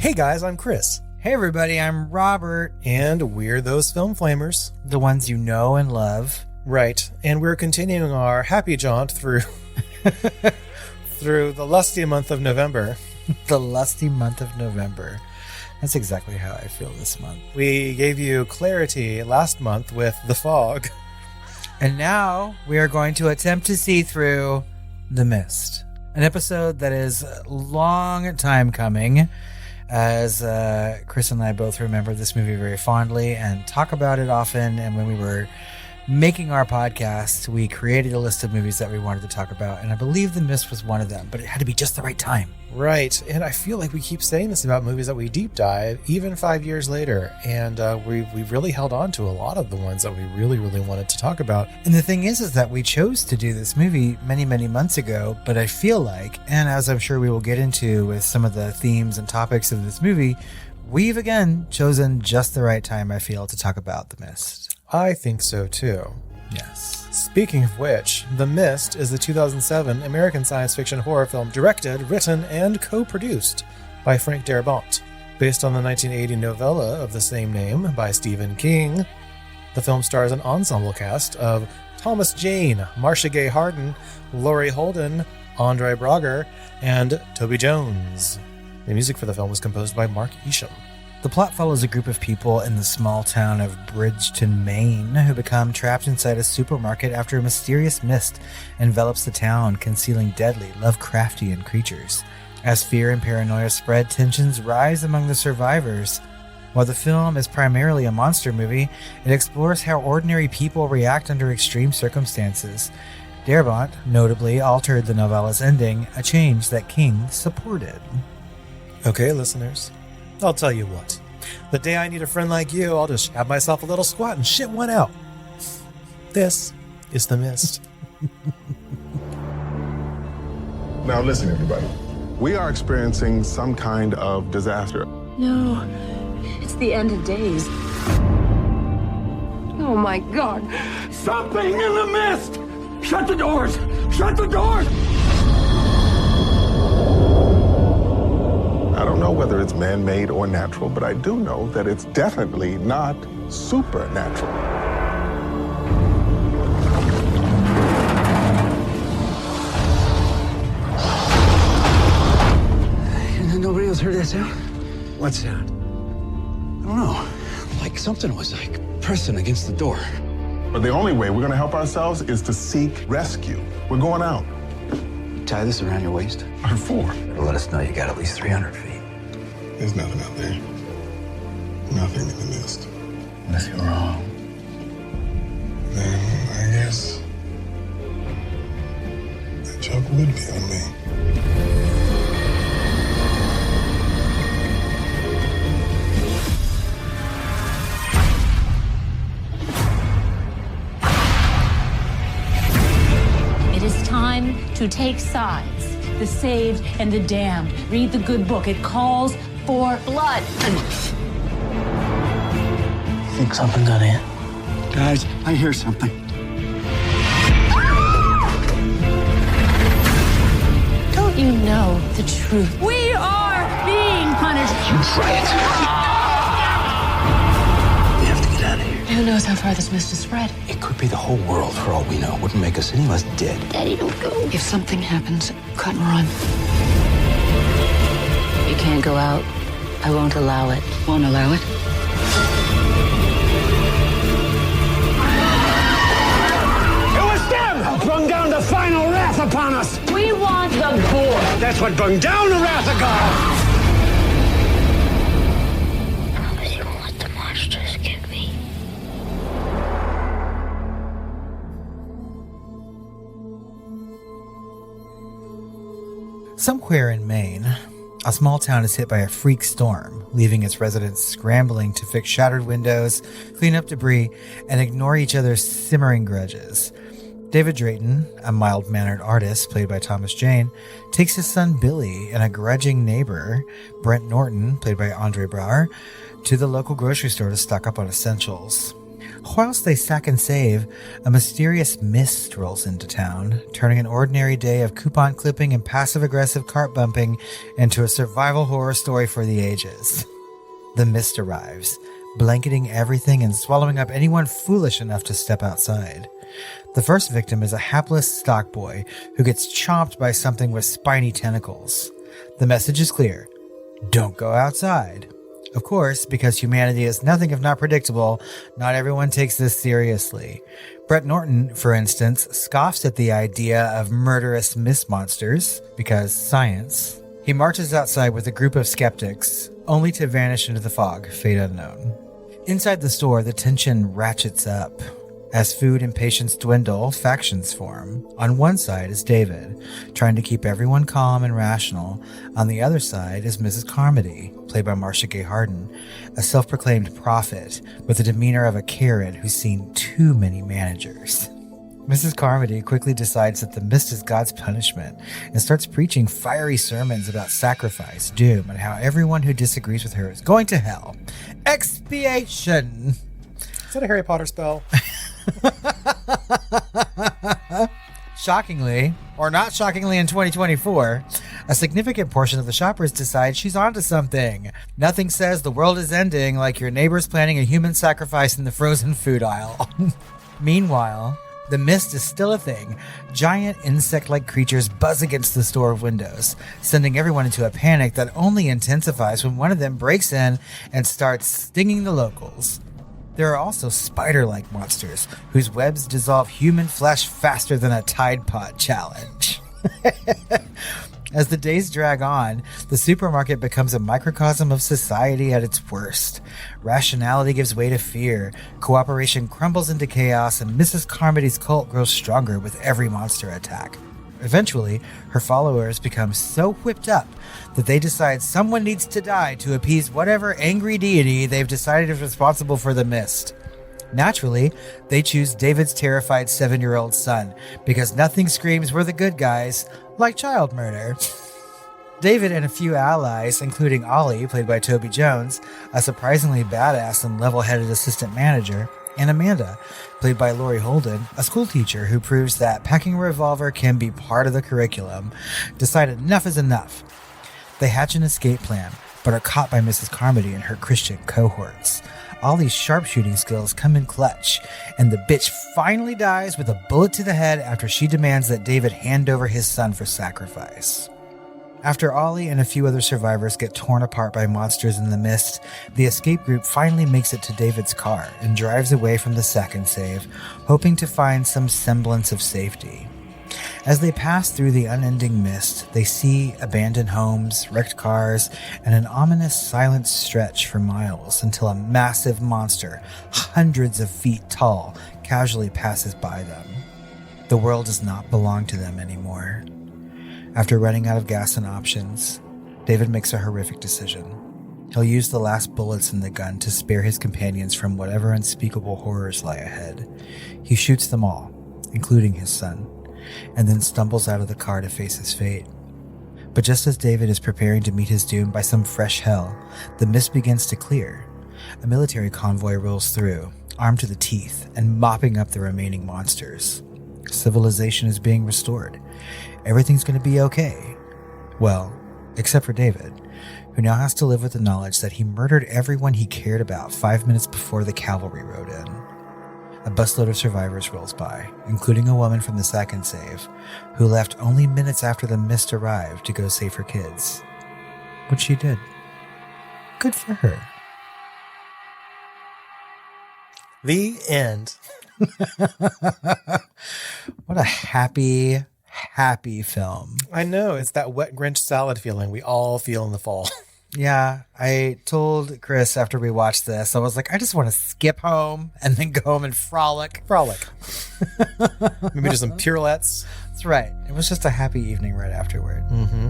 Hey guys, I'm Chris. Hey everybody, I'm Robert. And we're those film flamers. The ones you know and love. Right, and we're continuing our happy jaunt through through the lusty month of November. The lusty month of November. That's exactly how I feel this month. We gave you clarity last month with The Fog. And now we are going to attempt to see through The Mist. An episode that is a long time coming, as Chris and I both remember this movie very fondly and talk about it often. And when we were making our podcast, we created a list of movies that we wanted to talk about. And I believe The Mist was one of them, but it had to be just the right time. Right. And I feel like we keep saying this about movies that we deep dive, even 5 years later. And we really held on to a lot of the ones that we really, really wanted to talk about. And the thing is that we chose to do this movie many, many months ago. But I feel like, and as I'm sure we will get into with some of the themes and topics of this movie, we've again chosen just the right time, I feel, to talk about The Mist. I think so too. Yes. Speaking of which, The Mist is the 2007 American science fiction horror film directed, written, and co-produced by Frank Darabont. Based on the 1980 novella of the same name by Stephen King, the film stars an ensemble cast of Thomas Jane, Marcia Gay Harden, Laurie Holden, Andre Braugher, and Toby Jones. The music for the film was composed by Mark Isham. The plot follows a group of people in the small town of Bridgeton, Maine, who become trapped inside a supermarket after a mysterious mist envelops the town, concealing deadly, Lovecraftian creatures. As fear and paranoia spread, tensions rise among the survivors. While the film is primarily a monster movie, it explores how ordinary people react under extreme circumstances. Darabont notably altered the novella's ending, a change that King supported. Okay, listeners, I'll tell you what. The day I need a friend like you, I'll just have myself a little squat and shit one out. This is The Mist. Now listen, everybody. We are experiencing some kind of disaster. No, it's the end of days. Oh my God. Something in the mist! Shut the doors! Shut the doors! I don't know whether it's man-made or natural, but I do know that it's definitely not supernatural. Nobody else heard that sound? What sound? I don't know. Like something was like pressing against the door. But the only way we're going to help ourselves is to seek rescue. We're going out. Tie this around your waist. Or for? It'll let us know you got at least 300 feet. There's nothing out there. Nothing in the mist. What if you're wrong? Then I guess the joke would be on me. It is time to take sides. The saved and the damned. Read the good book. It calls for blood. Think something got in? Guys, I hear something. Don't you know the truth? We are being punished. You try it. We have to get out of here. Who knows how far this mist has spread? It could be the whole world for all we know. Wouldn't make us any less dead. Daddy, don't go. If something happens, cut and run. You can't go out. I won't allow it. Won't allow it? It was them who brung down the final wrath upon us. We want the board. That's what brung down the wrath of God. Promise you won't let the monsters get me. Somewhere in Maine, a small town is hit by a freak storm, leaving its residents scrambling to fix shattered windows, clean up debris, and ignore each other's simmering grudges. David Drayton, a mild-mannered artist played by Thomas Jane, takes his son Billy and a grudging neighbor, Brent Norton, played by Andre Braugher, to the local grocery store to stock up on essentials. Whilst they sack and save, a mysterious mist rolls into town, turning an ordinary day of coupon clipping and passive-aggressive cart bumping into a survival horror story for the ages. The mist arrives, blanketing everything and swallowing up anyone foolish enough to step outside. The first victim is a hapless stock boy who gets chomped by something with spiny tentacles. The message is clear: don't go outside. Of course, because humanity is nothing if not predictable, not everyone takes this seriously. Brett Norton, for instance, scoffs at the idea of murderous mist monsters, because science. He marches outside with a group of skeptics, only to vanish into the fog, fate unknown. Inside the store, the tension ratchets up. As food and patience dwindle, factions form. On one side is David, trying to keep everyone calm and rational. On the other side is Mrs. Carmody, played by Marcia Gay Harden, a self-proclaimed prophet with the demeanor of a Karen who's seen too many managers. Mrs. Carmody quickly decides that the mist is God's punishment and starts preaching fiery sermons about sacrifice, doom, and how everyone who disagrees with her is going to hell. Expiation! Is that a Harry Potter spell? Shockingly, or not shockingly in 2024, a significant portion of the shoppers decide she's onto something. Nothing says the world is ending like your neighbor's planning a human sacrifice in the frozen food aisle. Meanwhile, the mist is still a thing. Giant insect-like creatures buzz against the store windows, sending everyone into a panic that only intensifies when one of them breaks in and starts stinging the locals. There are also spider-like monsters whose webs dissolve human flesh faster than a Tide Pod challenge. As the days drag on, the supermarket becomes a microcosm of society at its worst. Rationality gives way to fear, cooperation crumbles into chaos, and Mrs. Carmody's cult grows stronger with every monster attack. Eventually, her followers become so whipped up that they decide someone needs to die to appease whatever angry deity they've decided is responsible for the mist. Naturally, they choose David's terrified 7-year-old son, because nothing screams we're the good guys like child murder. David and a few allies, including Ollie, played by Toby Jones, a surprisingly badass and level-headed assistant manager, and Amanda, played by Laurie Holden, a school teacher who proves that packing a revolver can be part of the curriculum, decide enough is enough. They hatch an escape plan, but are caught by Mrs. Carmody and her Christian cohorts. Ollie's sharpshooting skills come in clutch, and the bitch finally dies with a bullet to the head after she demands that David hand over his son for sacrifice. After Ollie and a few other survivors get torn apart by monsters in the mist, the escape group finally makes it to David's car and drives away from the second save, hoping to find some semblance of safety. As they pass through the unending mist, they see abandoned homes, wrecked cars, and an ominous silent stretch for miles until a massive monster, hundreds of feet tall, casually passes by them. The world does not belong to them anymore. After running out of gas and options, David makes a horrific decision. He'll use the last bullets in the gun to spare his companions from whatever unspeakable horrors lie ahead. He shoots them all, including his son, and then stumbles out of the car to face his fate. But just as David is preparing to meet his doom by some fresh hell, the mist begins to clear. A military convoy rolls through, armed to the teeth, and mopping up the remaining monsters. Civilization is being restored. Everything's going to be okay. Well, except for David, who now has to live with the knowledge that he murdered everyone he cared about 5 minutes before the cavalry rode in. A busload of survivors rolls by, including a woman from the second save, who left only minutes after the mist arrived to go save her kids. Which she did. Good for her. The end. What a happy film. I know. It's that wet Grinch salad feeling we all feel in the fall. Yeah, I told Chris after we watched this, I was like, I just want to skip home and then go home and frolic. Maybe just some pirouettes. That's right. It was just a happy evening right afterward. Mm-hmm.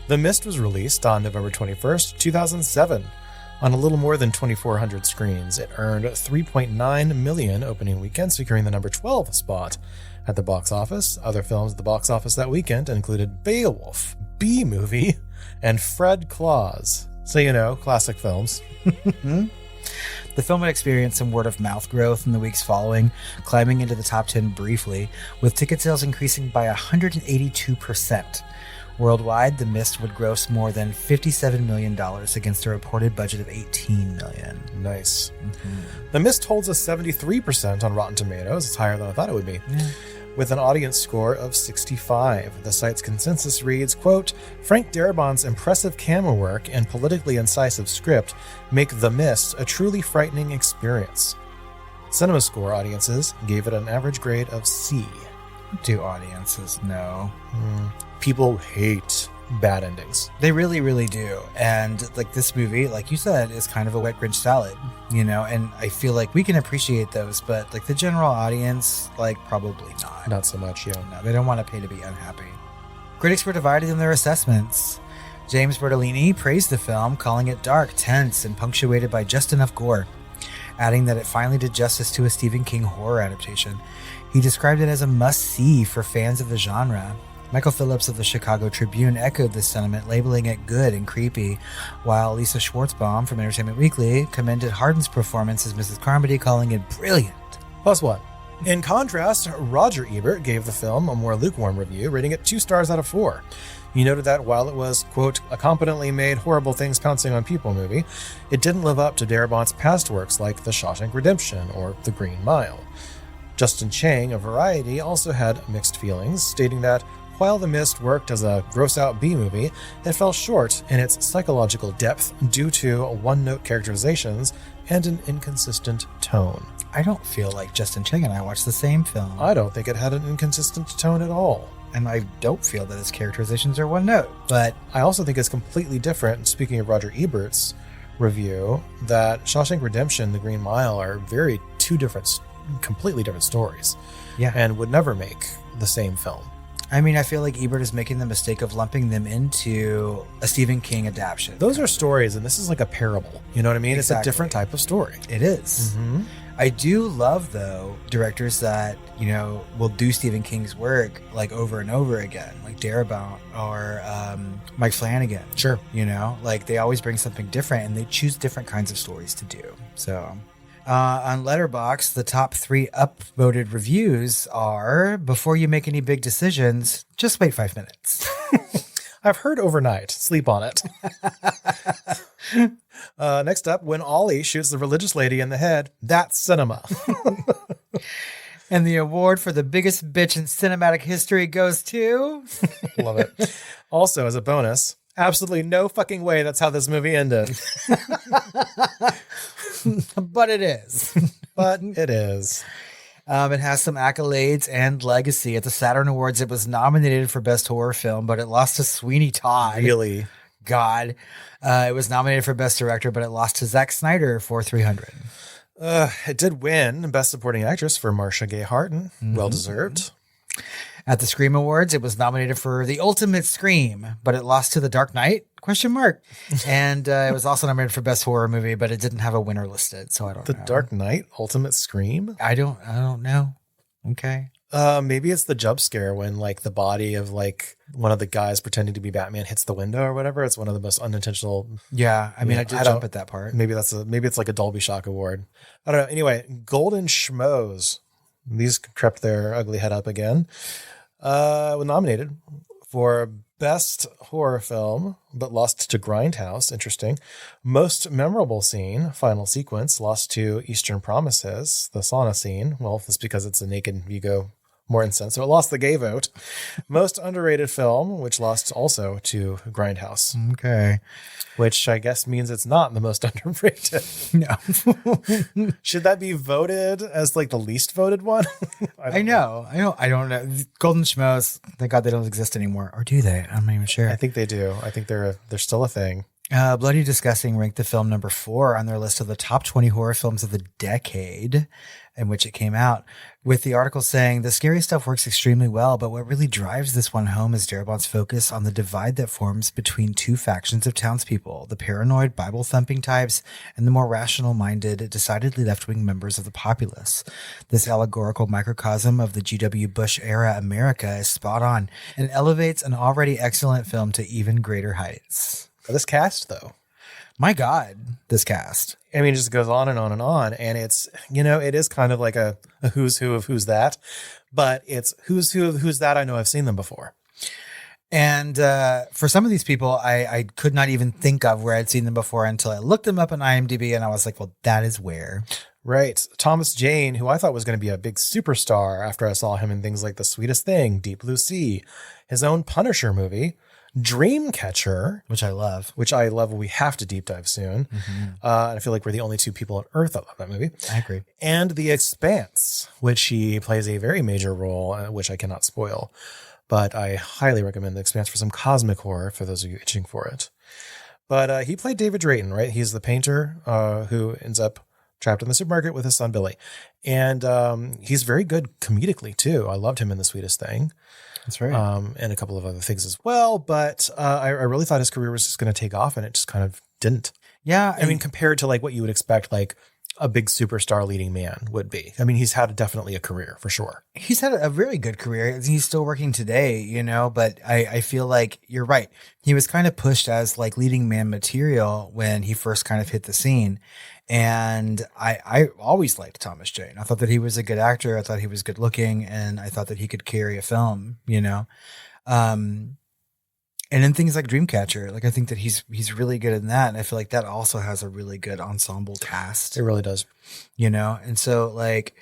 The Mist was released on November 21st, 2007. On a little more than 2,400 screens, it earned $3.9 million opening weekend, securing the number 12 spot at the box office. Other films at the box office that weekend included Beowulf, B movie, and Fred Claus. So, you know, classic films. The film had experienced some word-of-mouth growth in the weeks following, climbing into the top 10 briefly, with ticket sales increasing by 182%. Worldwide, The Mist would gross more than $57 million against a reported budget of $18 million. Nice. The Mist holds a 73% on Rotten Tomatoes. It's higher than I thought it would be. Yeah. With an audience score of 65. The site's consensus reads, quote, Frank Darabont's impressive camera work and politically incisive script make The Mist a truly frightening experience. CinemaScore audiences gave it an average grade of C. Do audiences know? People hate bad endings. They really, really do. And like this movie, like you said, is kind of a wet Grinch salad, you know, and I feel like we can appreciate those, but like the general audience, like probably not. Not so much, yeah. No, they don't want to pay to be unhappy. Critics were divided in their assessments. James Bertolini praised the film, calling it dark, tense, and punctuated by just enough gore, adding that it finally did justice to a Stephen King horror adaptation. He described it as a must-see for fans of the genre. Michael Phillips of the Chicago Tribune echoed this sentiment, labeling it good and creepy, while Lisa Schwartzbaum from Entertainment Weekly commended Harden's performance as Mrs. Carmody, calling it brilliant. +1. In contrast, Roger Ebert gave the film a more lukewarm review, rating it 2 stars out of 4. He noted that while it was, quote, a competently made horrible things pouncing on people movie, it didn't live up to Darabont's past works like The Shawshank Redemption or The Green Mile. Justin Chang of Variety also had mixed feelings, stating that while The Mist worked as a gross-out B-movie, it fell short in its psychological depth due to one-note characterizations and an inconsistent tone. I don't feel like Justin Chang and I watched the same film. I don't think it had an inconsistent tone at all. And I don't feel that his characterizations are one note, but I also think it's completely different, speaking of Roger Ebert's review, that Shawshank Redemption and The Green Mile are completely different stories. Yeah. And would never make the same film. I mean, I feel like Ebert is making the mistake of lumping them into a Stephen King adaptation. Those are stories, and this is like a parable. You know what I mean? Exactly. It's a different type of story. It is. Mm-hmm. I do love, though, directors that, you know, will do Stephen King's work like over and over again, like Darabont or Mike Flanagan. Sure. You know, like they always bring something different and they choose different kinds of stories to do. So on Letterboxd, the top 3 upvoted reviews are, before you make any big decisions, just wait 5 minutes. I've heard overnight. Sleep on it. Next up, when Ollie shoots the religious lady in the head, that's cinema. And the award for the biggest bitch in cinematic history goes to... Love it. Also, as a bonus, absolutely no fucking way that's how this movie ended. But it is. But it is. It has some accolades and legacy. At the Saturn Awards, it was nominated for Best Horror Film, but it lost to Sweeney Todd. Really? God. It was nominated for Best Director, but it lost to Zack Snyder for 300. It did win Best Supporting Actress for Marcia Gay Harden. Mm-hmm. Well-deserved. At the Scream Awards, it was nominated for The Ultimate Scream, but it lost to The Dark Knight? ? And it was also nominated for Best Horror Movie, but it didn't have a winner listed, so I don't know. The Dark Knight? Ultimate Scream? I don't know. Okay. Maybe it's the jump scare when like the body of like one of the guys pretending to be Batman hits the window or whatever. It's one of the most unintentional. Yeah, I mean, I did jump at that part. Maybe it's like a Dolby Shock award. I don't know. Anyway, Golden Schmoes. These crept their ugly head up again. Was nominated for Best Horror Film, but lost to Grindhouse. Interesting. Most Memorable Scene, Final Sequence, lost to Eastern Promises, the sauna scene. Well, that's because it's a naked Vigo Mortensen, so it lost the gay vote. Most Underrated Film, which lost also to Grindhouse. Okay. Which I guess means it's not the most underrated. No. Should that be voted as like the least voted one? I don't know. Golden Schmoes, thank God they don't exist anymore. Or do they? I'm not even sure. I think they do. I think they're still a thing. Bloody Disgusting ranked the film number 4 on their list of the top 20 horror films of the decade in which it came out, with the article saying the scary stuff works extremely well, but what really drives this one home is Darabont's focus on the divide that forms between two factions of townspeople, the paranoid Bible-thumping types and the more rational-minded, decidedly left-wing members of the populace. This allegorical microcosm of the G.W. Bush-era America is spot on and elevates an already excellent film to even greater heights. This cast, though. My God, this cast. I mean, it just goes on and on and on. And it's, it is kind of like a who's who of who's that. But it's who's who of who's that. I know I've seen them before. And for some of these people, I could not even think of where I'd seen them before until I looked them up on IMDb. And I was like, well, that is where. Right. Thomas Jane, who I thought was going to be a big superstar after I saw him in things like The Sweetest Thing, Deep Blue Sea, his own Punisher movie, Dreamcatcher, which I love. We have to deep dive soon. And I feel like we're the only two people on earth that love that movie. I agree. And The Expanse, which he plays a very major role, which I cannot spoil. But I highly recommend The Expanse for some cosmic horror for those of you itching for it. But he played David Drayton, right? He's the painter who ends up trapped in the supermarket with his son, Billy. And he's very good comedically, too. I loved him in The Sweetest Thing. That's right. And a couple of other things as well. But I really thought his career was just going to take off, and it just kind of didn't. Yeah. I mean, compared to like what you would expect, like a big superstar leading man would be. I mean, he's had definitely a career for sure. He's had a very good career. He's still working today, but I feel like you're right. He was kind of pushed as like leading man material when he first kind of hit the scene. And I always liked Thomas Jane. I thought that he was a good actor. I thought he was good looking, and I thought that he could carry a film, And in things like Dreamcatcher, like I think that he's really good in that. And I feel like that also has a really good ensemble cast. It really does. And so like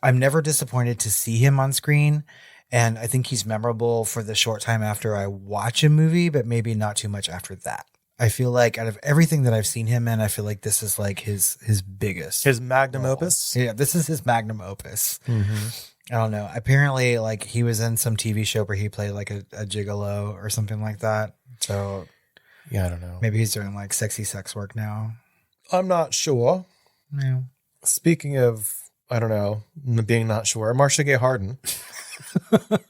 I'm never disappointed to see him on screen. And I think he's memorable for the short time after I watch a movie, but maybe not too much after that. I feel like out of everything that I've seen him in, I feel like this is like his biggest. His magnum opus? Yeah, this is his magnum opus. Mm-hmm. I don't know. Apparently, like he was in some TV show where he played like a gigolo or something like that. So, yeah, I don't know. Maybe he's doing like sexy sex work now. I'm not sure. Yeah. Speaking of, I don't know, being not sure, Marcia Gay Harden.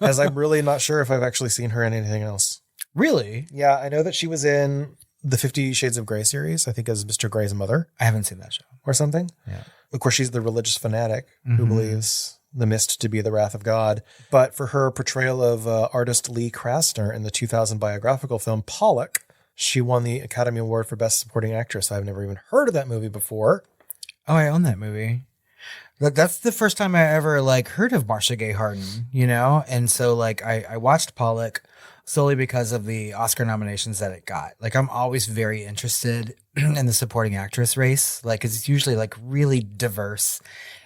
As I'm really not sure if I've actually seen her in anything else. Really? Yeah, I know that she was in the 50 Shades of Grey series, I think as Mr. Grey's mother. I haven't seen that show. Or something. Yeah. Of course, she's the religious fanatic who believes the mist to be the wrath of God. But for her portrayal of artist Lee Krasner in the 2000 biographical film Pollock, she won the Academy Award for Best Supporting Actress. I've never even heard of that movie before. Oh, I own that movie. That's the first time I ever like heard of Marcia Gay Harden, And so like I watched Pollock solely because of the Oscar nominations that it got. Like I'm always very interested in the supporting actress race, like 'cause it's usually like really diverse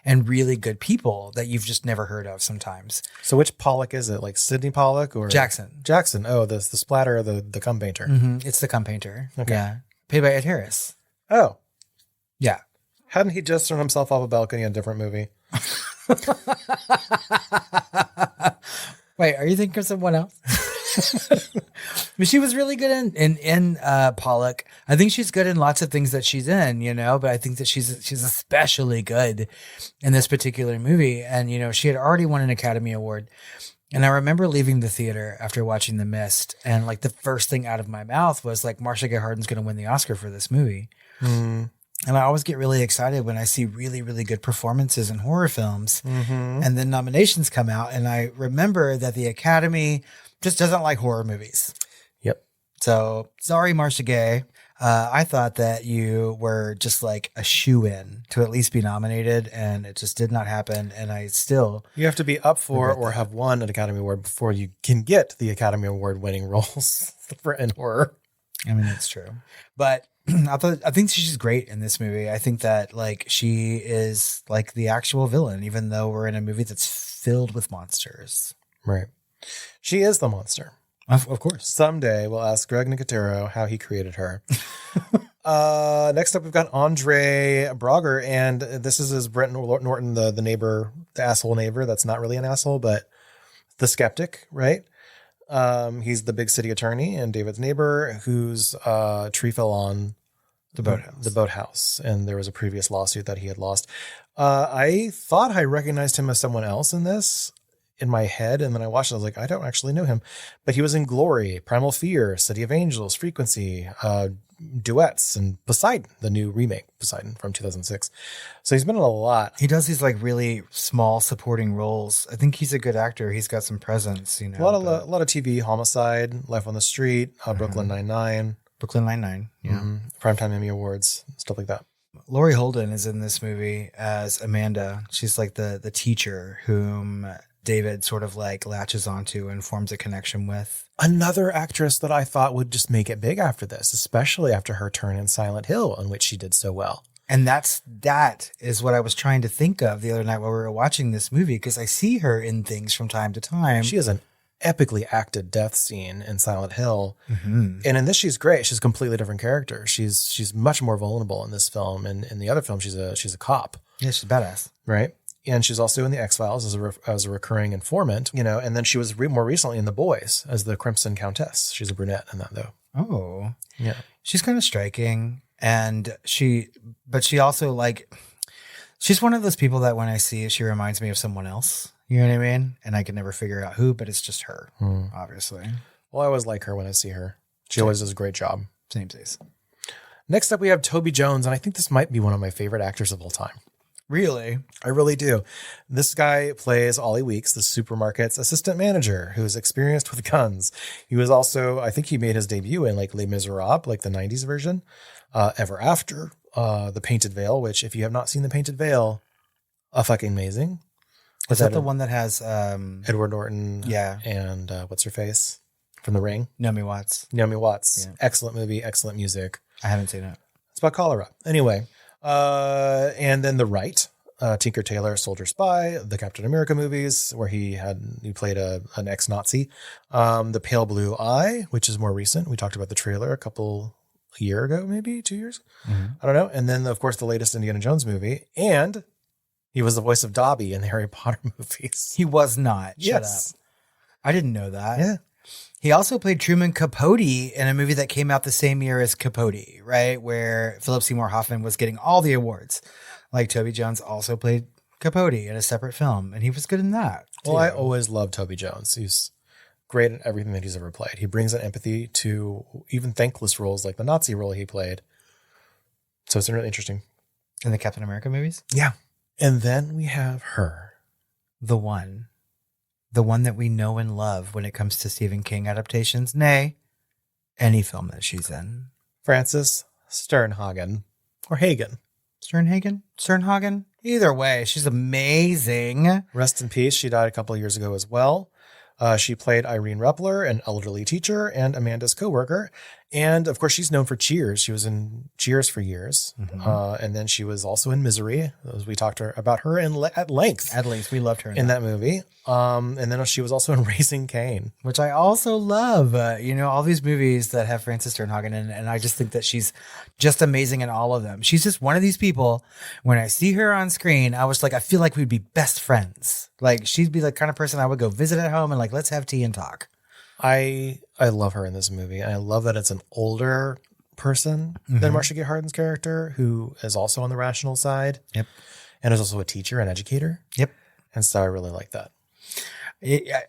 and really good people that you've just never heard of sometimes. So which Pollock is it? Like Sidney Pollock or Jackson? Jackson. Oh, the splatter, the cum painter. Mm-hmm. It's the cum painter. Okay. Yeah. Paid by Ed Harris. Oh. Yeah. Hadn't he just thrown himself off a balcony in a different movie? Wait, are you thinking of someone else? But she was really good in Pollock. I think she's good in lots of things that she's in, but I think that she's especially good in this particular movie. And, she had already won an Academy Award. And I remember leaving the theater after watching The Mist. And like the first thing out of my mouth was like, Marcia Gay Harden's going to win the Oscar for this movie. Mm. And I always get really excited when I see really, really good performances in horror films. Mm-hmm. And then nominations come out. And I remember that the Academy just doesn't like horror movies. Yep. So sorry, Marcia Gay. I thought that you were just like a shoo-in to at least be nominated, and it just did not happen. And you have to be up for or have won an Academy Award before you can get the Academy Award winning roles in horror. I mean, it's true. But I think she's great in this movie. I think that like she is like the actual villain, even though we're in a movie that's filled with monsters. Right. She is the monster. Of course. Someday we'll ask Greg Nicotero how he created her. Next up, we've got Andre Braugher, and this is as Brent Norton, the neighbor, the asshole neighbor. That's not really an asshole, but the skeptic, right? He's the big city attorney and David's neighbor whose tree fell on The boathouse. The boathouse. And there was a previous lawsuit that he had lost. I thought I recognized him as someone else in this in my head. And then I watched it. I was like, I don't actually know him. But he was in Glory, Primal Fear, City of Angels, Frequency, Duets, and Poseidon, the new remake, Poseidon from 2006. So he's been in a lot. He does these like really small supporting roles. I think he's a good actor. He's got some presence, you know. A lot of TV, Homicide, Life on the Street, Brooklyn Nine-Nine. Brooklyn Nine-Nine. Yeah. Primetime Emmy Awards, stuff like that. Laurie Holden is in this movie as Amanda. She's like the teacher whom David sort of like latches onto and forms a connection with. Another actress that I thought would just make it big after this, especially after her turn in Silent Hill, in which she did so well. And that is what I was trying to think of the other night while we were watching this movie, because I see her in things from time to time. She has an epically acted death scene in Silent Hill. And in this, she's great. She's a completely different character. She's much more vulnerable in this film. And in the other film, she's a cop. Yeah, she's badass. Right. And she's also in the X-Files as a recurring informant, you know, and then she was more recently in The Boys as the Crimson Countess. She's a brunette in that, though. Oh, yeah. She's kind of striking. And she also like, she's one of those people that when I see, she reminds me of someone else. You know what I mean? And I can never figure out who, but it's just her, obviously. Well, I always like her when I see her. She always does a great job. Same days. Next up, we have Toby Jones, and I think this might be one of my favorite actors of all time. Really? I really do. This guy plays Ollie Weeks, the supermarket's assistant manager who's experienced with guns. He was also, I think he made his debut in like Les Miserables, like the 90s version, Ever After, The Painted Veil, which if you have not seen The Painted Veil, fucking amazing. Is that the one that has Edward Norton? Yeah. And what's her face from The Ring? Naomi Watts. Naomi Watts. Yeah. Excellent movie, excellent music. I haven't seen it. It's about cholera. Anyway, and then The Right, Tinker Tailor, Soldier Spy, the Captain America movies, where he played an ex-Nazi. The Pale Blue Eye, which is more recent. We talked about the trailer a year ago, maybe 2 years. I don't know. And then, of course, the latest Indiana Jones movie. And he was the voice of Dobby in the Harry Potter movies. He was not. Shut Yes. up. I didn't know that. Yeah. He also played Truman Capote in a movie that came out the same year as Capote, right? Where Philip Seymour Hoffman was getting all the awards. Like Toby Jones also played Capote in a separate film, and he was good in that. Well, I always loved Toby Jones. He's great at everything that he's ever played. He brings an empathy to even thankless roles like the Nazi role he played. So it's really interesting. In the Captain America movies? Yeah. And then we have her. The one that we know and love when it comes to Stephen King adaptations, nay, any film that she's in. Frances Sternhagen, or Hagen. Sternhagen? Either way, she's amazing. Rest in peace. She died a couple of years ago as well. She played Irene Ruppler, an elderly teacher, and Amanda's coworker. And of course, she's known for Cheers. She was in Cheers for years. And then she was also in Misery. As we talked about her at length. At least we loved her in that movie. And then she was also in Raising Cain, which I also love. All these movies that have Frances Sternhagen in, and I just think that she's just amazing in all of them. She's just one of these people. When I see her on screen, I was like, I feel like we'd be best friends. Like she'd be the kind of person I would go visit at home and like, let's have tea and talk. I love her in this movie. I love that it's an older person than Marcia Gay Harden's character, who is also on the rational side. Yep. And is also a teacher and educator. Yep. And so I really like that.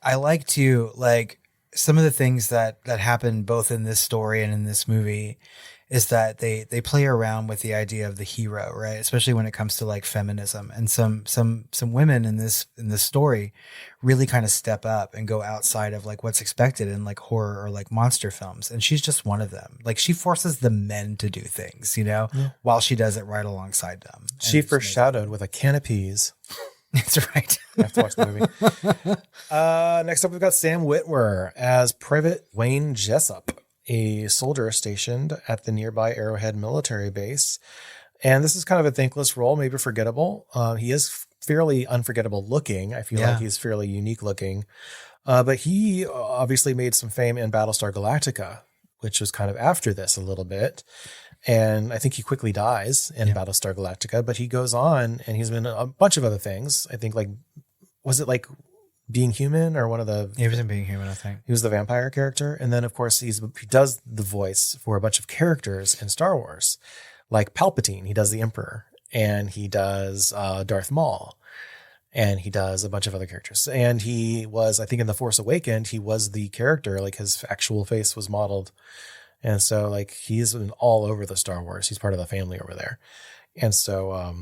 I like to like some of the things that happen both in this story and in this movie is that they play around with the idea of the hero, right? Especially when it comes to like feminism, and some women in this story really kind of step up and go outside of like what's expected in like horror or like monster films. And she's just one of them. Like she forces the men to do things, while she does it right alongside them. She foreshadowed with a can of peas. That's right. I have to watch the movie. Next up, we've got Sam Witwer as Private Wayne Jessup, a soldier stationed at the nearby Arrowhead military base. And this is kind of a thankless role, maybe forgettable. He is fairly unforgettable looking. I feel like he's fairly unique looking. But he obviously made some fame in Battlestar Galactica, which was kind of after this a little bit. And I think he quickly dies in Battlestar Galactica, but he goes on and he's been in a bunch of other things. I think was it like Being Human or one of the... He was in Being Human, I think. He was the vampire character. And then, of course, he does the voice for a bunch of characters in Star Wars, like Palpatine. He does the Emperor, and he does Darth Maul, and he does a bunch of other characters. And he was, I think in The Force Awakens, he was the character, like his actual face was modeled. And so like he's all over the Star Wars. He's part of the family over there. And so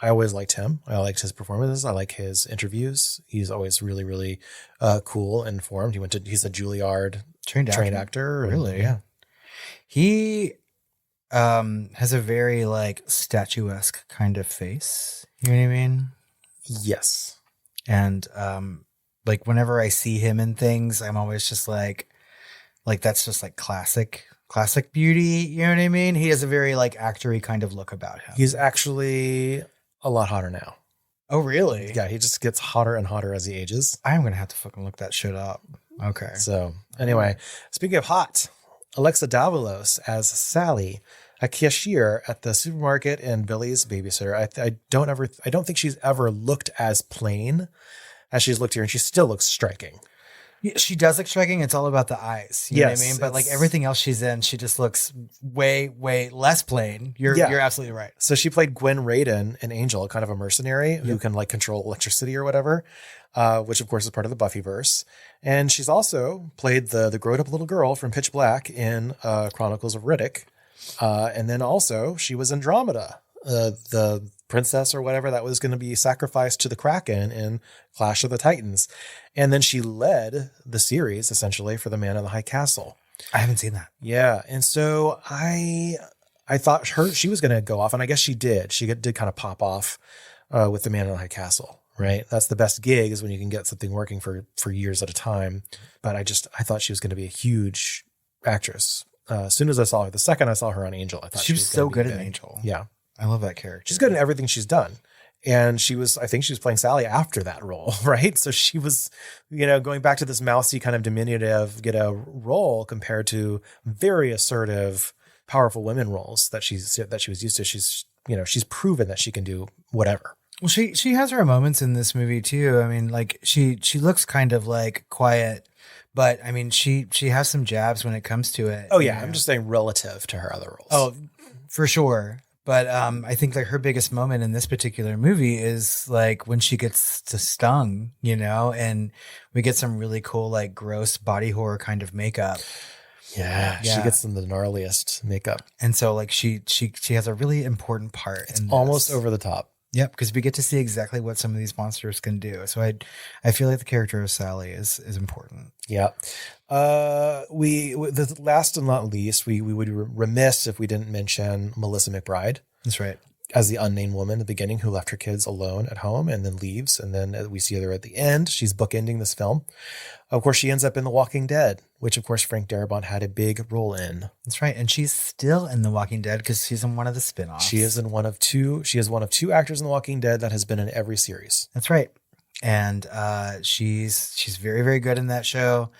I always liked him. I liked his performances. I like his interviews. He's always really, really cool, informed. He's a Juilliard trained actor. Really? Yeah. He has a very like statuesque kind of face. You know what I mean? Yes. And like whenever I see him in things, I'm always just like that's just like classic beauty. You know what I mean? He has a very like actory kind of look about him. He's actually a lot hotter now. Oh, really? Yeah. He just gets hotter and hotter as he ages. I'm going to have to fucking look that shit up. Okay. So anyway, speaking of hot, Alexa Davalos as Sally, a cashier at the supermarket and Billy's babysitter. I don't think she's ever looked as plain as she's looked here, and she still looks striking. Yeah, she does look striking. It's all about the eyes. You know what I mean? But like everything else she's in, she just looks way, way less plain. You're absolutely right. So she played Gwen Raiden in Angel, kind of a mercenary who can like control electricity or whatever, which of course is part of the Buffyverse. And she's also played the grown up little girl from Pitch Black in Chronicles of Riddick. And then also she was Andromeda, the princess or whatever that was going to be sacrificed to the Kraken in Clash of the Titans. And then she led the series essentially for The Man in the High Castle. I haven't seen that. Yeah. And so I thought she was going to go off, and I guess she did. She did kind of pop off with The Man in the High Castle, right? That's the best gig, is when you can get something working for years at a time. But I thought she was going to be a huge actress. As soon as I saw her, the second I saw her on Angel, I thought she was so good in Angel. Yeah. I love that character. She's good in everything she's done. And I think she was playing Sally after that role, right? So she was, going back to this mousy kind of diminutive, role compared to very assertive, powerful women roles that she was used to. She's proven that she can do whatever. Well, she has her moments in this movie too. I mean, like she looks kind of like quiet, but I mean, she has some jabs when it comes to it. Oh yeah. I'm just saying relative to her other roles. Oh, for sure. But I think like her biggest moment in this particular movie is like when she gets to stung, and we get some really cool, like gross body horror kind of makeup. Yeah. She gets the gnarliest makeup. And so like she has a really important part. It's almost over the top. Yep, because we get to see exactly what some of these monsters can do. So I feel like the character of Sally is important. Yeah. The last and not least, we would be remiss if we didn't mention Melissa McBride. That's right. As the unnamed woman at the beginning who left her kids alone at home and then leaves. And then we see her at the end. She's bookending this film. Of course, she ends up in The Walking Dead, which of course Frank Darabont had a big role in. That's right. And she's still in The Walking Dead because she's in one of the spinoffs. She is one of two actors in The Walking Dead that has been in every series. That's right. And she's very, very good in that show.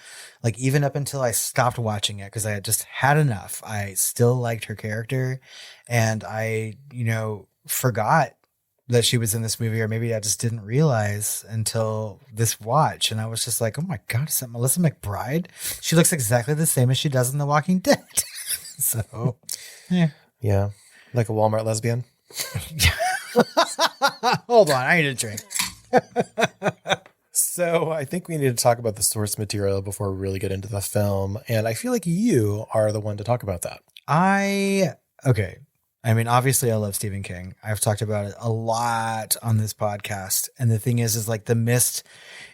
Like even up until I stopped watching it because I had just had enough, I still liked her character. And I, forgot that she was in this movie, or maybe I just didn't realize until this watch. And I was just like, oh my God, is that Melissa McBride? She looks exactly the same as she does in The Walking Dead. So, yeah. Yeah. Like a Walmart lesbian. Hold on. I need a drink. So I think we need to talk about the source material before we really get into the film. And I feel like you are the one to talk about that. Okay. I mean, obviously I love Stephen King. I've talked about it a lot on this podcast. And the thing is like The Mist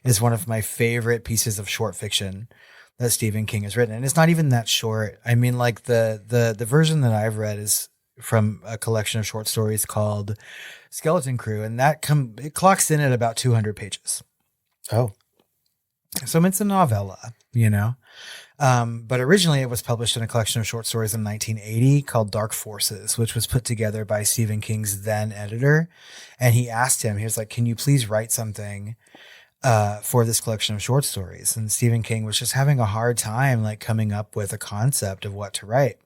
is one of my favorite pieces of short fiction that Stephen King has written. And it's not even that short. I mean, like the version that I've read is from a collection of short stories called Skeleton Crew. And it clocks in at about 200 pages. Oh. So it's a novella, but originally it was published in a collection of short stories in 1980 called Dark Forces, which was put together by Stephen King's then editor. And he asked him, he was like, can you please write something for this collection of short stories? And Stephen King was just having a hard time like coming up with a concept of what to write.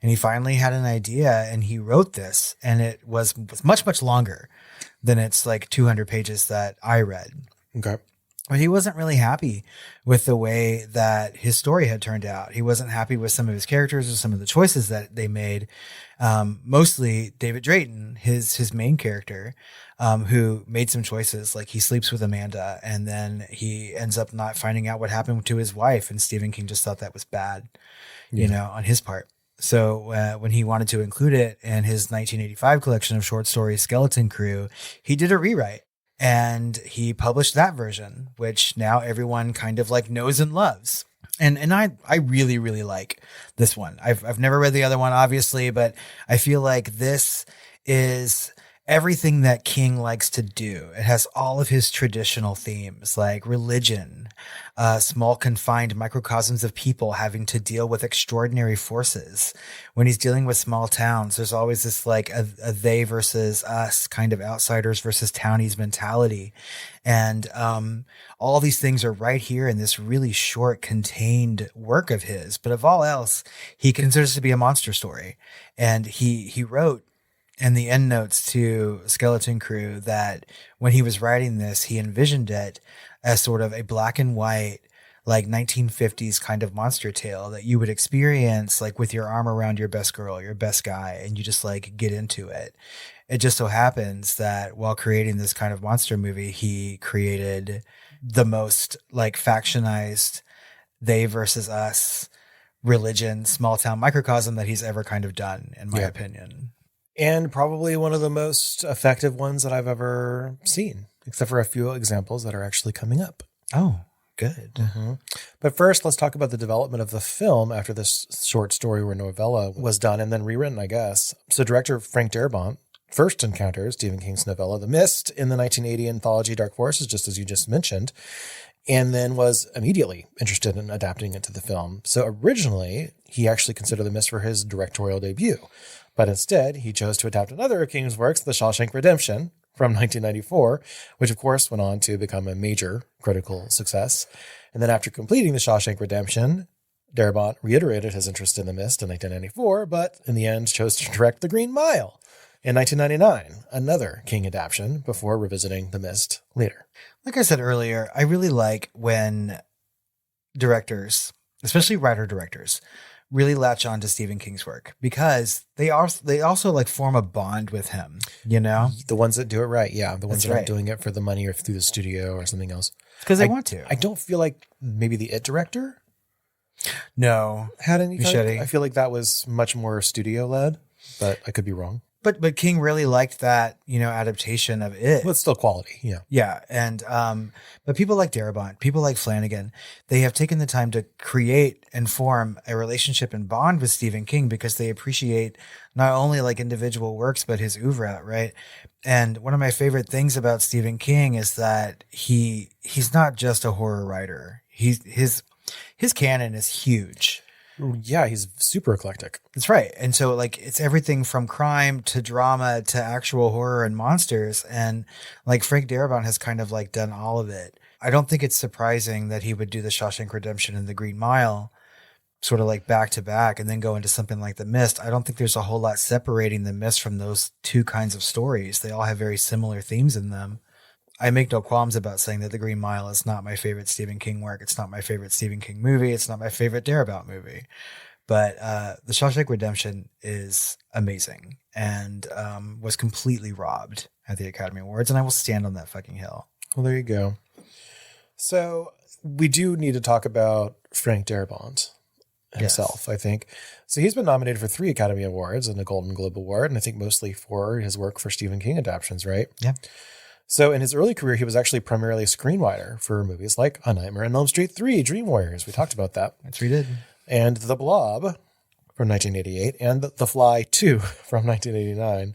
And he finally had an idea and he wrote this, and it was much, much longer than its like 200 pages that I read. Okay. he wasn't really happy with the way that his story had turned out. He wasn't happy with some of his characters or some of the choices that they made. Mostly David Drayton, his main character, who made some choices, like he sleeps with Amanda and then he ends up not finding out what happened to his wife. And Stephen King just thought that was bad, you know, on his part. So when he wanted to include it in his 1985 collection of short stories, Skeleton Crew, he did a rewrite. And he published that version, which now everyone kind of like knows and loves. And I really, really like this one. I've never read the other one, obviously, but I feel like this is everything that King likes to do. It has all of his traditional themes like religion, small confined microcosms of people having to deal with extraordinary forces. When he's dealing with small towns, there's always this like a they versus us kind of outsiders versus townies mentality. And all these things are right here in this really short, contained work of his. But of all else, he considers it to be a monster story. And he wrote in the endnotes to Skeleton Crew that when he was writing this, he envisioned it as sort of a black and white, like 1950s kind of monster tale that you would experience like with your arm around your best girl, your best guy, and you just like get into it. It just so happens that while creating this kind of monster movie, he created the most like factionized they versus us religion, small town microcosm that he's ever kind of done, in my opinion. And probably one of the most effective ones that I've ever seen, except for a few examples that are actually coming up. Oh, good. Mm-hmm. But first, let's talk about the development of the film after this short story or novella was done and then rewritten, I guess. So director Frank Darabont first encounters Stephen King's novella The Mist in the 1980 anthology Dark Forces, just as you just mentioned, and then was immediately interested in adapting it to the film. So originally, he actually considered The Mist for his directorial debut. But instead, he chose to adapt another of King's works, The Shawshank Redemption, from 1994, which of course went on to become a major critical success. And then after completing The Shawshank Redemption, Darabont reiterated his interest in The Mist in 1994, but in the end chose to direct The Green Mile in 1999, another King adaptation, before revisiting The Mist later. Like I said earlier, I really like when directors, especially writer-directors, really latch on to Stephen King's work because they also like form a bond with him, you know? The ones that do it right. Yeah. The ones That's that right. aren't doing it for the money or through the studio or something else. Because they want to. I don't feel like maybe the It director No. had any. Machete. I feel like that was much more studio led, but I could be wrong. But King really liked that, you know, adaptation of it. Well, it's still quality. Yeah. Yeah. And, but people like Darabont, people like Flanagan, they have taken the time to create and form a relationship and bond with Stephen King because they appreciate not only like individual works, but his oeuvre, right? And one of my favorite things about Stephen King is that he's not just a horror writer. His canon is huge. Yeah, he's super eclectic. That's right. And so like it's everything from crime to drama to actual horror and monsters. And like Frank Darabont has kind of like done all of it. I don't think it's surprising that he would do The Shawshank Redemption and The Green Mile sort of like back to back and then go into something like The Mist. I don't think there's a whole lot separating The Mist from those two kinds of stories. They all have very similar themes in them. I make no qualms about saying that The Green Mile is not my favorite Stephen King work. It's not my favorite Stephen King movie. It's not my favorite Darabont movie. But The Shawshank Redemption is amazing and was completely robbed at the Academy Awards. And I will stand on that fucking hill. Well, there you go. So we do need to talk about Frank Darabont himself, yes. I think. So he's been nominated for 3 Academy Awards and a Golden Globe Award, and I think mostly for his work for Stephen King adaptations, right? Yeah. So in his early career, he was actually primarily a screenwriter for movies like A Nightmare on Elm Street 3, Dream Warriors. We talked about that. That's what he did. And The Blob from 1988 and The Fly 2 from 1989.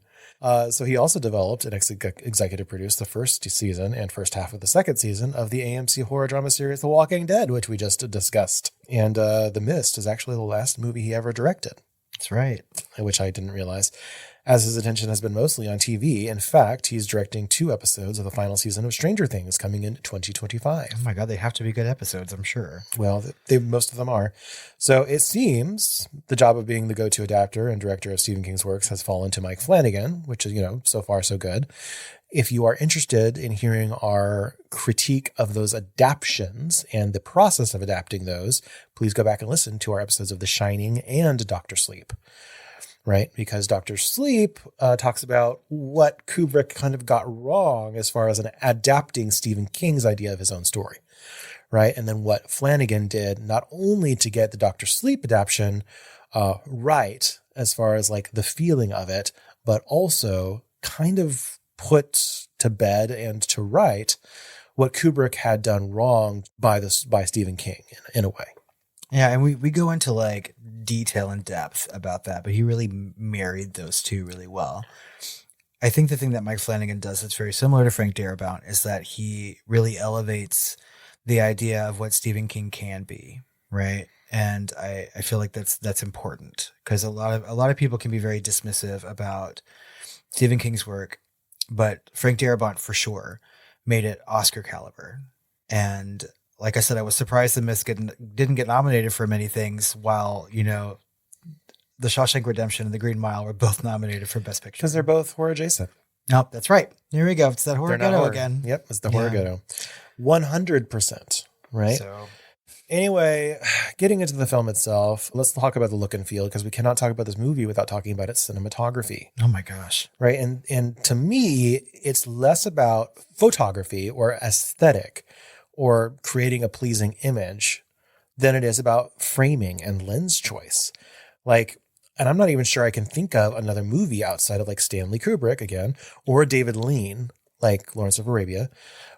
So he also developed and executive produced the first season and first half of the second season of the AMC horror drama series The Walking Dead, which we just discussed. And The Mist is actually the last movie he ever directed. That's right. Which I didn't realize. as his attention has been mostly on TV. In fact, he's directing 2 episodes of the final season of Stranger Things coming in 2025. Oh my God, they have to be good episodes, I'm sure. Well, most of them are. So it seems the job of being the go-to adapter and director of Stephen King's works has fallen to Mike Flanagan, which is, so far so good. If you are interested in hearing our critique of those adaptions and the process of adapting those, please go back and listen to our episodes of The Shining and Dr. Sleep, right? Because Dr. Sleep talks about what Kubrick kind of got wrong as far as adapting Stephen King's idea of his own story, right? And then what Flanagan did, not only to get the Dr. Sleep adaptation right as far as like the feeling of it, but also kind of put to bed and to right what Kubrick had done wrong by Stephen King in a way. Yeah, and we go into like detail and depth about that, but he really married those two really well. I think the thing that Mike Flanagan does that's very similar to Frank Darabont is that he really elevates the idea of what Stephen King can be, right? And I feel like that's important because a lot of people can be very dismissive about Stephen King's work, but Frank Darabont for sure made it Oscar caliber. And like I said, I was surprised The Mist didn't get nominated for many things while, The Shawshank Redemption and The Green Mile were both nominated for Best Picture. Because they're both horror adjacent. Nope, that's right. Here we go. It's that horror ghetto again. Yep, it's the horror ghetto. 100%, right? So anyway, getting into the film itself, let's talk about the look and feel because we cannot talk about this movie without talking about its cinematography. Oh my gosh. Right. And to me, it's less about photography or aesthetic or creating a pleasing image than it is about framing and lens choice. And I'm not even sure I can think of another movie outside of like Stanley Kubrick again, or David Lean, like Lawrence of Arabia,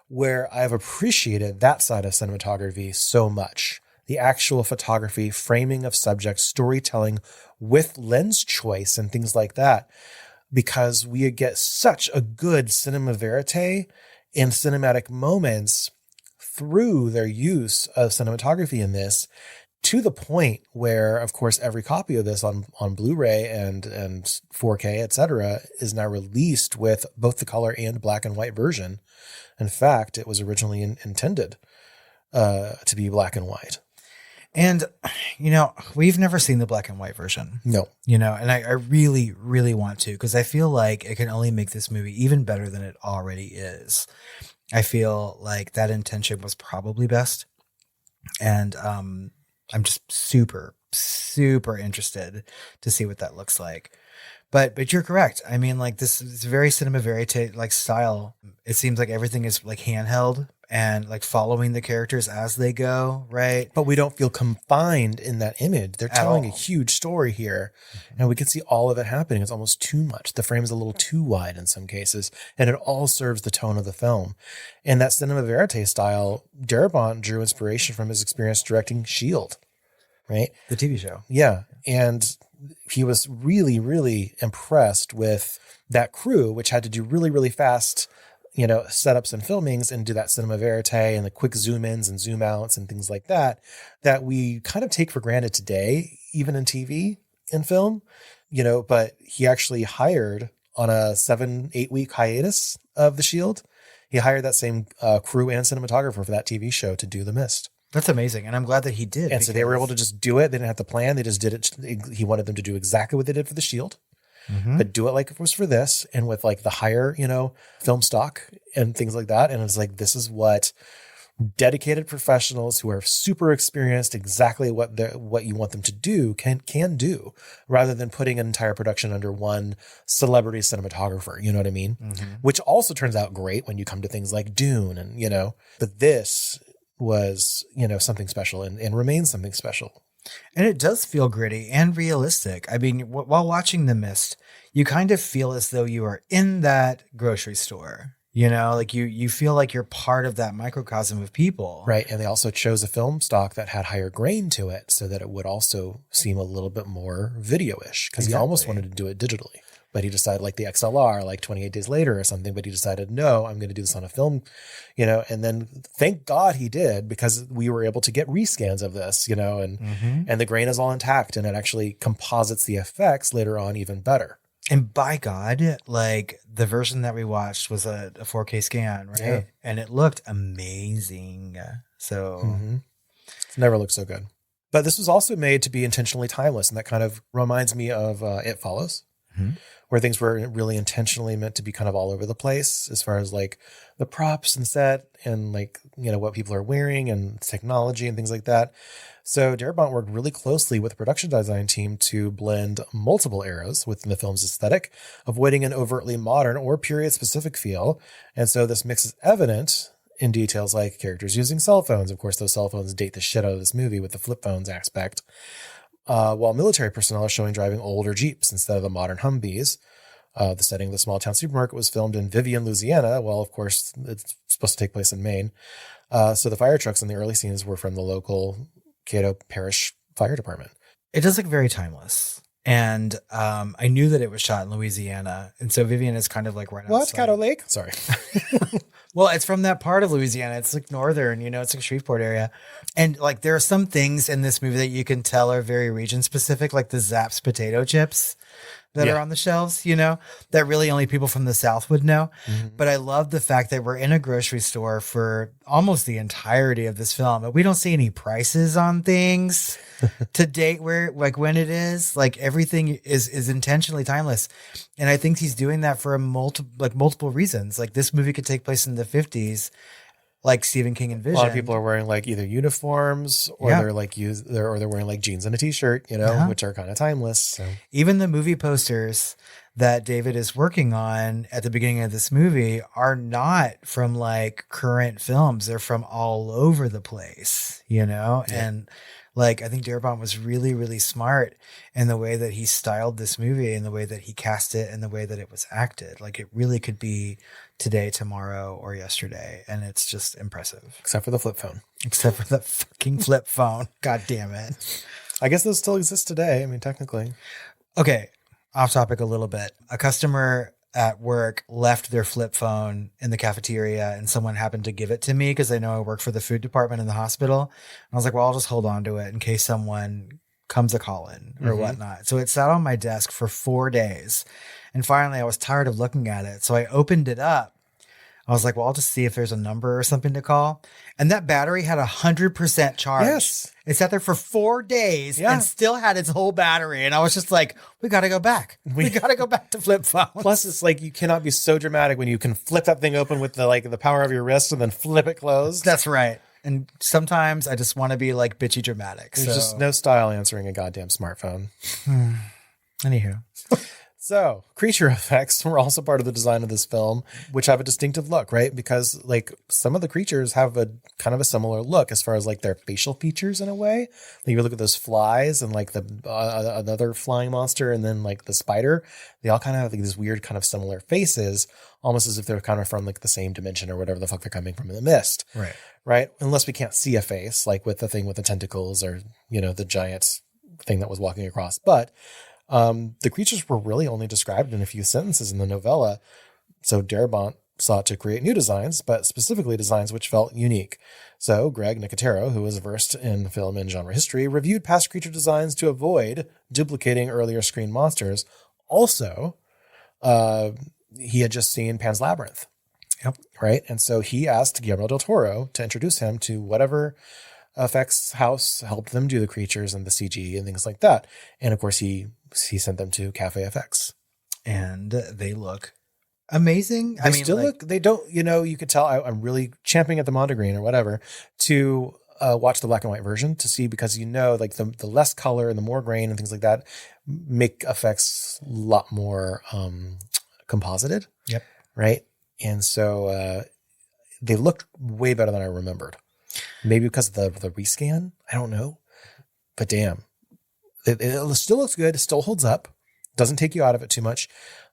where I've appreciated that side of cinematography so much. The actual photography, framing of subjects, storytelling with lens choice and things like that, because we get such a good cinema verite in cinematic moments through their use of cinematography in this, to the point where, of course, every copy of this on Blu-ray and 4K, etc., is now released with both the color and black and white version. In fact, it was originally intended to be black and white. And, we've never seen the black and white version. No. And I really, really want to, because I feel like it can only make this movie even better than it already is. I feel like that intention was probably best. And I'm just super, super interested to see what that looks like. But you're correct. I mean, like this is very cinema verite like style. It seems like everything is like handheld and like following the characters as they go, right? But we don't feel confined in that image. They're telling a huge story here, and we can see all of it happening. It's almost too much. The frame's a little too wide in some cases, and it all serves the tone of the film. And that cinema verite style, Darabont drew inspiration from his experience directing S.H.I.E.L.D., right? The TV show. Yeah. And he was really, really impressed with that crew, which had to do really, really fast, setups and filmings and do that cinema verite and the quick zoom ins and zoom outs and things like that we kind of take for granted today, even in TV and film, but he actually hired on a 7-8 week hiatus of the S.H.I.E.L.D. He hired that same crew and cinematographer for that TV show to do The Mist. That's amazing. And I'm glad that he did. And so they were able to just do it. They didn't have to plan. They just did it. He wanted them to do exactly what they did for the S.H.I.E.L.D., but do it like it was for this and with like the higher, film stock and things like that. And it's like, this is what dedicated professionals who are super experienced, exactly what you want them to do can do, rather than putting an entire production under one celebrity cinematographer. You know what I mean? Mm-hmm. Which also turns out great when you come to things like Dune and, but this was, something special and remains something special. And it does feel gritty and realistic. I mean, while watching The Mist, you kind of feel as though you are in that grocery store, like you feel like you're part of that microcosm of people. Right. And they also chose a film stock that had higher grain to it so that it would also seem a little bit more video-ish, because he almost wanted to do it digitally. But he decided like the XLR, like 28 Days Later or something, but he decided, no, I'm going to do this on a film, and then thank God he did, because we were able to get rescans of this, and the grain is all intact and it actually composites the effects later on even better. And by God, like the version that we watched was a 4K scan, right? Yeah. And it looked amazing. So It's never looked so good. But this was also made to be intentionally timeless. And that kind of reminds me of It Follows, where things were really intentionally meant to be kind of all over the place as far as like the props and set and like, you know, what people are wearing and technology and things like that. So Darabont worked really closely with the production design team to blend multiple eras within the film's aesthetic, avoiding an overtly modern or period-specific feel. And so this mix is evident in details like characters using cell phones. Of course, those cell phones date the shit out of this movie with the flip phones aspect. While military personnel are showing driving older Jeeps instead of the modern Humvees. The setting of the small town supermarket was filmed in Vivian, Louisiana. Well, of course, it's supposed to take place in Maine. So the fire trucks in the early scenes were from the local Cato Parish Fire Department. it does look very timeless. And I knew that it was shot in Louisiana. And so Vivian is kind of like right What? outside. Cato Lake? Sorry. Well, it's from that part of Louisiana. It's like northern, you know, it's like Shreveport area. And like there are some things in this movie that you can tell are very region specific, like the Zapp's potato chips that are on the shelves, you know, that really only people from the South would know. Mm-hmm. But I love the fact that we're in a grocery store for almost the entirety of this film, but we don't see any prices on things to date where like when it is, like everything is intentionally timeless. And I think he's doing that for multiple reasons. Like this movie could take place in the 50s, like Stephen King envisioned. A lot of people are wearing like either uniforms or they're like they're wearing like jeans and a t-shirt, you know, which are kind of timeless. So. Even the movie posters that David is working on at the beginning of this movie are not from like current films. They're from all over the place, you know? Yeah. And like, I think Darabont was really, really smart in the way that he styled this movie and the way that he cast it and the way that it was acted. Like it really could be today, tomorrow, or yesterday. And it's just impressive. Except for the flip phone. Except for the fucking flip phone. God damn it. I guess those still exist today. I mean, technically. Okay. Off topic a little bit. A customer at work left their flip phone in the cafeteria and someone happened to give it to me because they know I work for the food department in the hospital. And I was like, well, I'll just hold on to it in case someone comes a call-in or whatnot. So it sat on my desk for 4 days. And finally, I was tired of looking at it. So I opened it up. I was like, well, I'll just see if there's a number or something to call. And that battery had 100% charge. Yes. It sat there for 4 days and still had its whole battery. And I was just like, we got to go back. We got to go back to flip phones. Plus, it's like you cannot be so dramatic when you can flip that thing open with the power of your wrist and then flip it closed. That's right. And sometimes I just want to be like bitchy dramatic. There's just no style answering a goddamn smartphone. Anywho. So, creature effects were also part of the design of this film, which have a distinctive look, right? Because like some of the creatures have a kind of a similar look as far as like their facial features in a way. Like you look at those flies and like the another flying monster and then like the spider, they all kind of have like these weird kind of similar faces, almost as if they're kind of from like the same dimension or whatever the fuck they're coming from in the mist. Right. Right? Unless we can't see a face, like with the thing with the tentacles or, you know, the giant thing that was walking across. But the creatures were really only described in a few sentences in the novella. So Darabont sought to create new designs, but specifically designs which felt unique. So Greg Nicotero, who was versed in film and genre history, reviewed past creature designs to avoid duplicating earlier screen monsters. Also, he had just seen Pan's Labyrinth. Yep. Right. And so he asked Guillermo del Toro to introduce him to whatever effects house helped them do the creatures and the CG and things like that. And of course, he sent them to Cafe FX. And they look amazing. They don't, you know, you could tell I'm really champing at the Mondegreen or whatever to watch the black and white version to see, because, you know, like the less color and the more grain and things like that make effects a lot more composited. Yep. Right. And so they looked way better than I remembered. Maybe because of the rescan. I don't know. But damn. It still looks good. It still holds up. Doesn't take you out of it too much.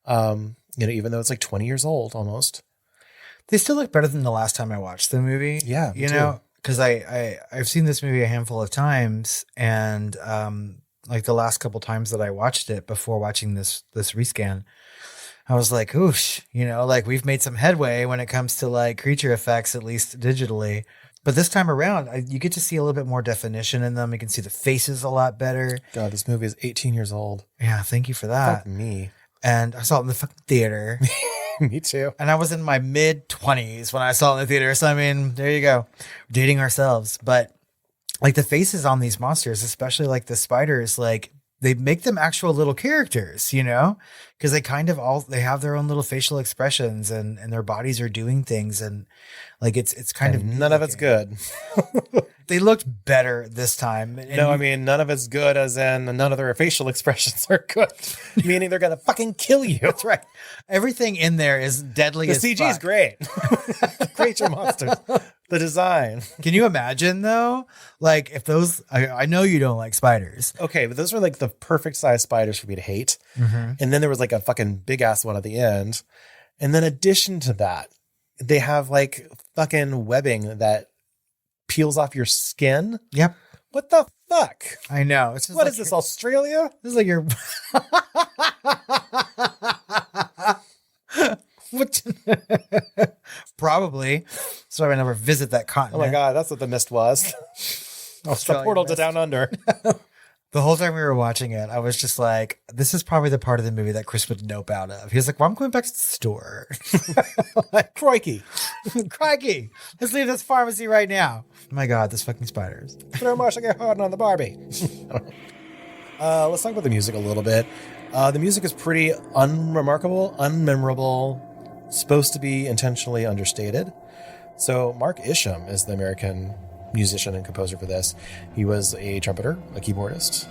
You know, even though it's like 20 years old almost. They still look better than the last time I watched the movie. Yeah. You know, because I've seen this movie a handful of times, and like the last couple times that I watched it before watching this rescan, I was like, oosh, you know, like we've made some headway when it comes to like creature effects, at least digitally. But this time around, you get to see a little bit more definition in them. You can see the faces a lot better. God, this movie is 18 years old. Yeah, thank you for that. Fuck me. And I saw it in the fucking theater. Me too. And I was in my mid-20s when I saw it in the theater. So, I mean, there you go. Dating ourselves. But like the faces on these monsters, especially like the spiders, like they make them actual little characters, you know, because they kind of they have their own little facial expressions and their bodies are doing things. And like, it's kind of none of it's good. They looked better this time. And no, I mean, none of it's good as in none of their facial expressions are good, meaning they're going to fucking kill you. That's right. Everything in there is deadly as CG fuck. is great. Creature monsters. The design. Can you imagine though? Like if those, I know you don't like spiders. Okay, but those were like the perfect size spiders for me to hate. Mm-hmm. And then there was like a fucking big ass one at the end. And then addition to that, they have like fucking webbing that peels off your skin. Yep. What the fuck? I know. It's just What like is this, Australia? This is like your what? Probably. So I never visit that Oh continent. my God, that's what the mist was. It's the portal to down under. The whole time we were watching it, I was just like, this is probably the part of the movie that Chris would nope out of. He was like, well, I'm going back to the store. Like, crikey. Crikey. Let's leave this pharmacy right now. Oh my God, those fucking spiders. Throw Marcia Gay Harden on the Barbie. Let's talk about the music a little bit. The music is pretty unremarkable, unmemorable, supposed to be intentionally understated. So Mark Isham is the American musician and composer for this. He was a trumpeter, a keyboardist.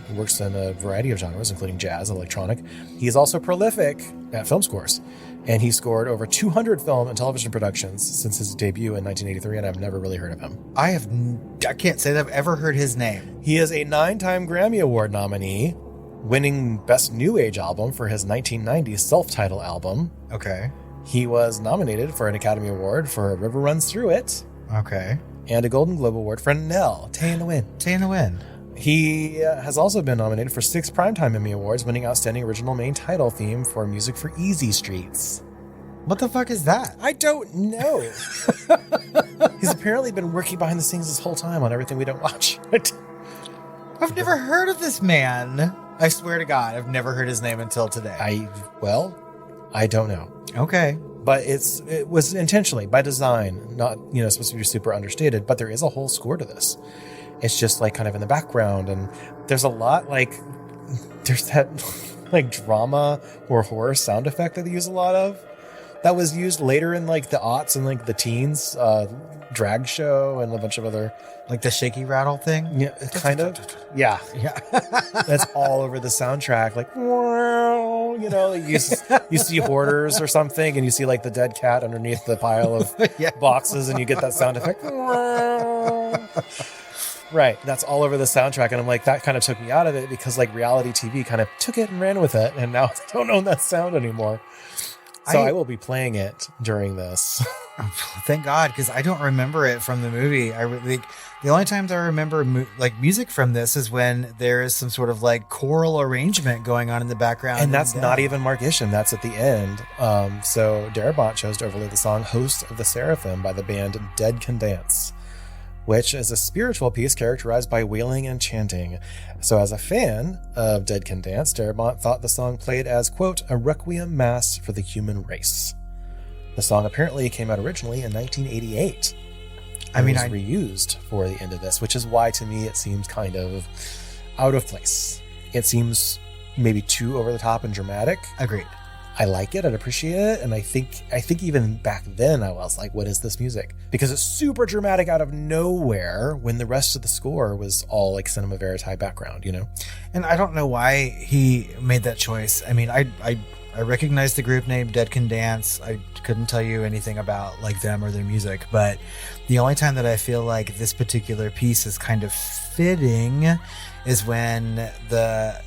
He works in a variety of genres, including jazz, electronic. He is also prolific at film scores, and he scored over 200 film and television productions since his debut in 1983, and I've never really heard of him. I can't say that I've ever heard his name. He is a 9-time Grammy Award nominee, winning Best New Age Album for his 1990 self-titled album. Okay. He was nominated for an Academy Award for A River Runs Through It, Okay. and a Golden Globe Award for Nell, Tay in the Wind. Tay in the Wind. He has also been nominated for 6 Primetime Emmy Awards, winning Outstanding Original Main Title Theme for music for Easy Streets. What the fuck is that? I don't know. He's apparently been working behind the scenes this whole time on everything we don't watch. I've never heard of this man. I swear to God, I've never heard his name until today. I don't know. Okay. But it was intentionally, by design, not, supposed to be super understated, but there is a whole score to this. It's just like kind of in the background, and there's a lot there's that like drama or horror sound effect that they use a lot of. That was used later in like the aughts and like the teens drag show and a bunch of other, like the shaky rattle thing. Yeah, kind of. Yeah. That's all over the soundtrack. Like, you see hoarders or something, and you see like the dead cat underneath the pile of boxes, and you get that sound effect. Right. That's all over the soundtrack. And I'm like, that kind of took me out of it because like reality TV kind of took it and ran with it. And now I don't own that sound anymore. So I will be playing it during this. Thank God, because I don't remember it from the movie. The only times I remember music from this is when there is some sort of like choral arrangement going on in the background. And that's not even Mark Isham. That's at the end. So Darabont chose to overlay the song Host of the Seraphim by the band Dead Can Dance, which is a spiritual piece characterized by wailing and chanting. So as a fan of Dead Can Dance, Darabont thought the song played as, quote, a requiem mass for the human race. The song apparently came out originally in 1988. It was reused for the end of this, which is why to me it seems kind of out of place. It seems maybe too over the top and dramatic. Agreed. I like it, I'd appreciate it, and I think even back then I was like, what is this music? Because it's super dramatic out of nowhere when the rest of the score was all like cinema verite background, And I don't know why he made that choice. I mean, I recognized the group name Dead Can Dance. I couldn't tell you anything about like them or their music, but the only time that I feel like this particular piece is kind of fitting is when the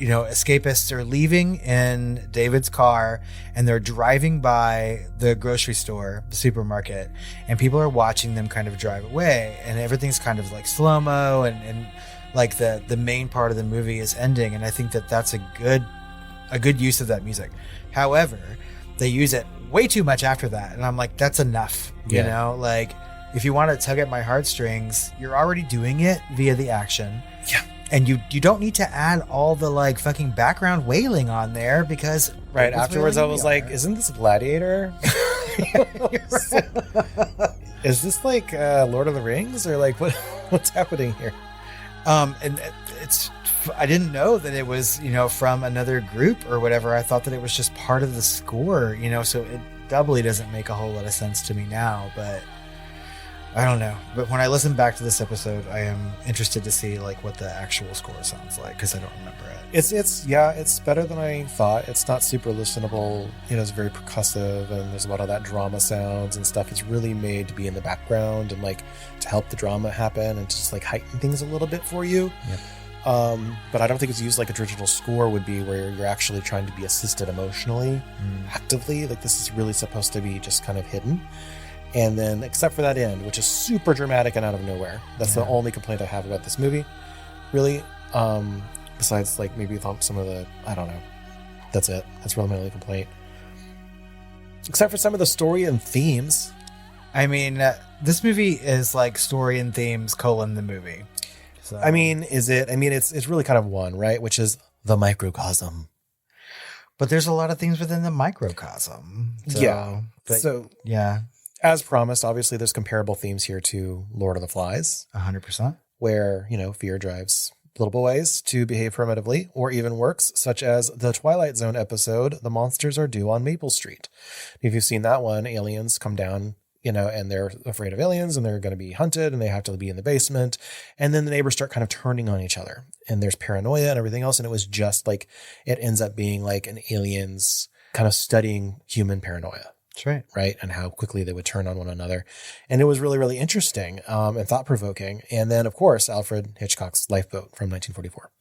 escapists are leaving in David's car and they're driving by the grocery store, the supermarket, and people are watching them kind of drive away, and everything's kind of like slow-mo and like the main part of the movie is ending. And I think that that's a good use of that music. However, they use it way too much after that. And I'm like, that's enough. Like if you want to tug at my heartstrings, you're already doing it via the action. Yeah. And you don't need to add all the like fucking background wailing on there because Right. Afterwards, I was like, isn't this Gladiator? Is this like Lord of the Rings or like what's happening here? And it's, I didn't know that it was, from another group or whatever. I thought that it was just part of the score, so it doubly doesn't make a whole lot of sense to me now, but I don't know. But when I listen back to this episode, I am interested to see like what the actual score sounds like because I don't remember it. It's better than I thought. It's not super listenable. It's very percussive and there's a lot of that drama sounds and stuff. It's really made to be in the background and like to help the drama happen and to just like heighten things a little bit for you. Yep. But I don't think it's used like a traditional score would be where you're actually trying to be assisted emotionally, actively. Like this is really supposed to be just kind of hidden. And then, except for that end, which is super dramatic and out of nowhere. That's the only complaint I have about this movie, really. Besides, like, maybe some of the, I don't know. That's it. That's really my only complaint. Except for some of the story and themes. I mean, this movie is like story and themes : the movie. So. I mean, is it? I mean, it's really kind of one, right? Which is the microcosm. But there's a lot of things within the microcosm. Yeah. As promised, obviously, there's comparable themes here to Lord of the Flies. 100%. Where, fear drives little boys to behave primitively, or even works, such as the Twilight Zone episode, The Monsters Are Due on Maple Street. If you've seen that one, aliens come down, and they're afraid of aliens, and they're going to be hunted, and they have to be in the basement. And then the neighbors start kind of turning on each other. And there's paranoia and everything else. And it was just like, it ends up being like an aliens kind of studying human paranoia. That's right. Right. And how quickly they would turn on one another. And it was really, really interesting and thought provoking. And then, of course, Alfred Hitchcock's Lifeboat from 1944.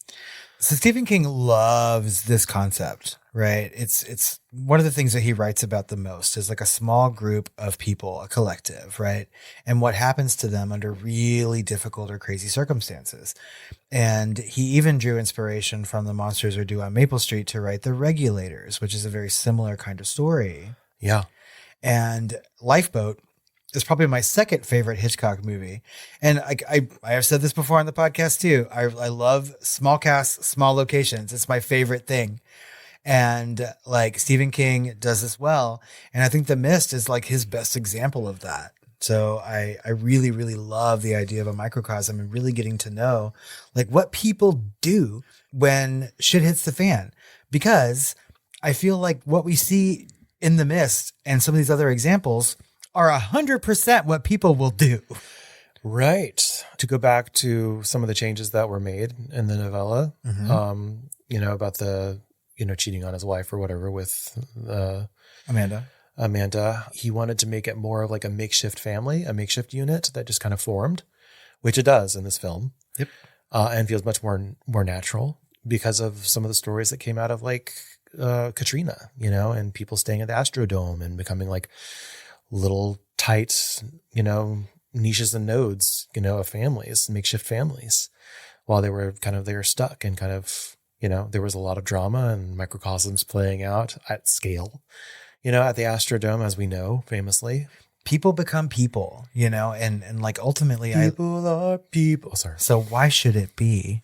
So Stephen King loves this concept, right? It's one of the things that he writes about the most is like a small group of people, a collective, right? And what happens to them under really difficult or crazy circumstances. And he even drew inspiration from The Monsters Are Due on Maple Street to write The Regulators, which is a very similar kind of story. Yeah. And Lifeboat is probably my second favorite Hitchcock movie. And I have said this before on the podcast too. I love small casts, small locations. It's my favorite thing. And like Stephen King does this well. And I think The Mist is like his best example of that. So I really, really love the idea of a microcosm and really getting to know like what people do when shit hits the fan. Because I feel like what we see in The Mist and some of these other examples are 100% what people will do. Right. To go back to some of the changes that were made in the novella, about the, cheating on his wife or whatever with Amanda, he wanted to make it more of like a makeshift family, a makeshift unit that just kind of formed, which it does in this film. Yep. And feels much more natural because of some of the stories that came out of like Katrina, and people staying at the Astrodome and becoming like little tight, niches and nodes, of families, makeshift families, while they were stuck and kind of, there was a lot of drama and microcosms playing out at scale, at the Astrodome, as we know, famously. People become people, and like ultimately people are people. Sorry. So why should it be?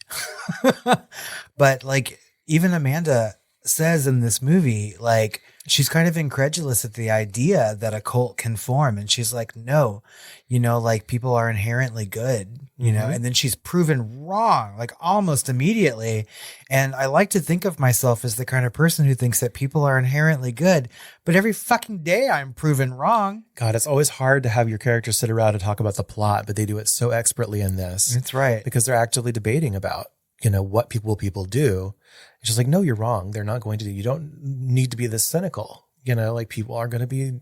But like even Amanda says in this movie, like she's kind of incredulous at the idea that a cult can form. And she's like, no, like people are inherently good, and then she's proven wrong, like almost immediately. And I like to think of myself as the kind of person who thinks that people are inherently good, but every fucking day I'm proven wrong. God, it's always hard to have your characters sit around and talk about the plot, but they do it so expertly in this. That's right. Because they're actively debating about, what people do. It's just like, no, you're wrong. They're not going to do. You don't need to be this cynical. Like people are going to be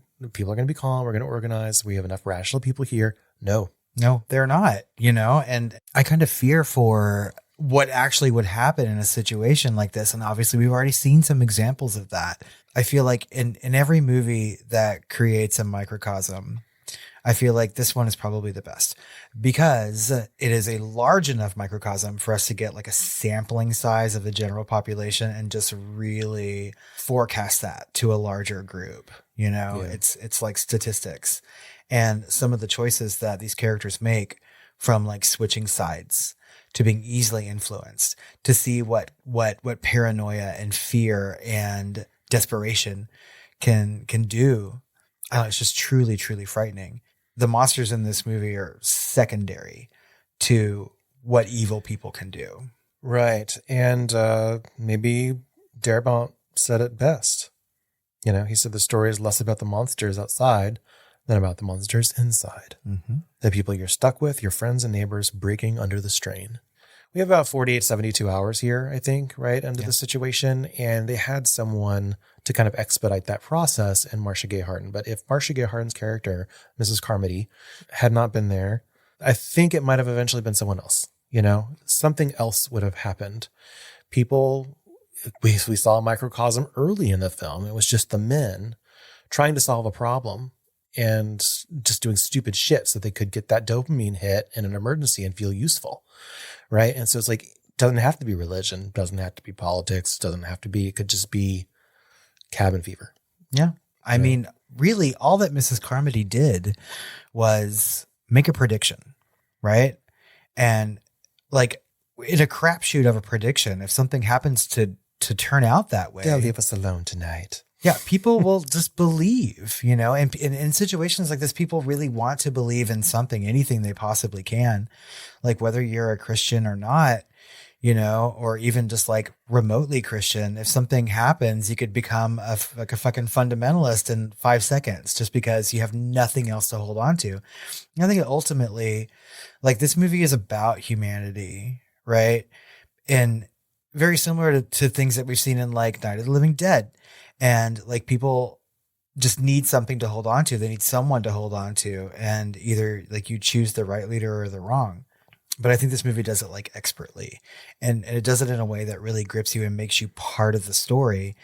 calm. We're going to organize. We have enough rational people here. No, they're not, and I kind of fear for what actually would happen in a situation like this. And obviously we've already seen some examples of that. I feel like in every movie that creates a microcosm, I feel like this one is probably the best because it is a large enough microcosm for us to get like a sampling size of the general population and just really forecast that to a larger group. It's like statistics and some of the choices that these characters make from like switching sides to being easily influenced, to see what paranoia and fear and desperation can do. It's just truly, truly frightening. The monsters in this movie are secondary to what evil people can do. Right. And maybe Darabont said it best. You know, he said the story is less about the monsters outside than about the monsters inside. Mm-hmm. The people you're stuck with, your friends and neighbors breaking under the strain. We have about 48, 72 hours here, I think, right, under the situation. And they had someone to kind of expedite that process in Marcia Gay Harden. But if Marcia Gay Harden's character, Mrs. Carmody, had not been there, I think it might have eventually been someone else. You know, something else would have happened. People, we saw a microcosm early in the film. It was just the men trying to solve a problem and just doing stupid shit so they could get that dopamine hit in an emergency and feel useful. Right. And so it's like, doesn't have to be religion, doesn't have to be politics, doesn't have to be, it could just be cabin fever. Yeah. I mean, really all that Mrs. Carmody did was make a prediction, right? And like in a crapshoot of a prediction, if something happens to turn out that way, They'll leave us alone tonight. yeah, people will just believe, you know, and in situations like this, people really want to believe in something, anything they possibly can, like whether you're a Christian or not, you know, or even just like remotely Christian. If something happens, you could become a fucking fundamentalist in 5 seconds just because you have nothing else to hold on to. And I think ultimately, like this movie is about humanity, right? And very similar to things that we've seen in like Night of the Living Dead. And like people just need something to hold on to. They need someone to hold on to. And either like you choose the right leader or the wrong. But I think this movie does it like expertly. And it does it in a way that really grips you and makes you part of the story.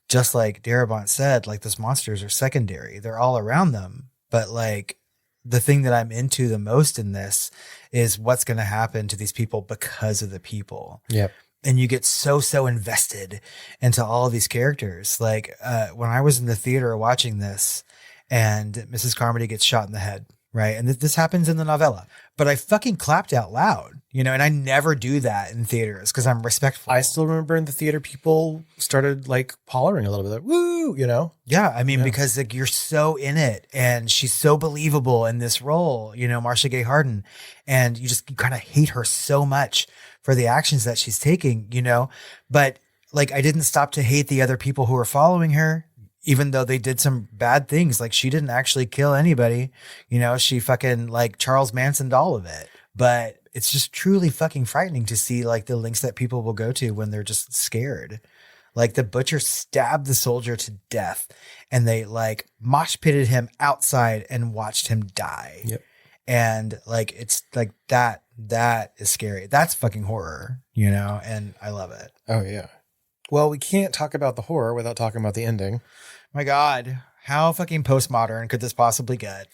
Just like Darabont said, like those monsters are secondary. They're all around them. But like the thing that I'm into the most in this is what's going to happen to these people because of the people. Yep. And you get so invested into all of these characters. Like when I was in the theater watching this and Mrs. Carmody gets shot in the head, right? And this happens in the novella, but I fucking clapped out loud, you know, and I never do that in theaters because I'm respectful. I still remember in the theater, people started like hollering a little bit, like, woo, you know? Yeah. I mean, because like you're so in it and she's so believable in this role, you know, Marcia Gay Harden, and you kind of hate her so much for the actions that she's taking, you know, but like, I didn't stop to hate the other people who were following her, even though they did some bad things. Like she didn't actually kill anybody, you know, she fucking like Charles Mansoned all of it. But it's just truly fucking frightening to see like the lengths that people will go to when they're just scared. Like the butcher stabbed the soldier to death and they like mosh pitted him outside and watched him die. Yep. And like, it's like that is scary. That's fucking horror, you know, and I love it. Oh, yeah. Well, we can't talk about the horror without talking about the ending. My God, how fucking postmodern could this possibly get?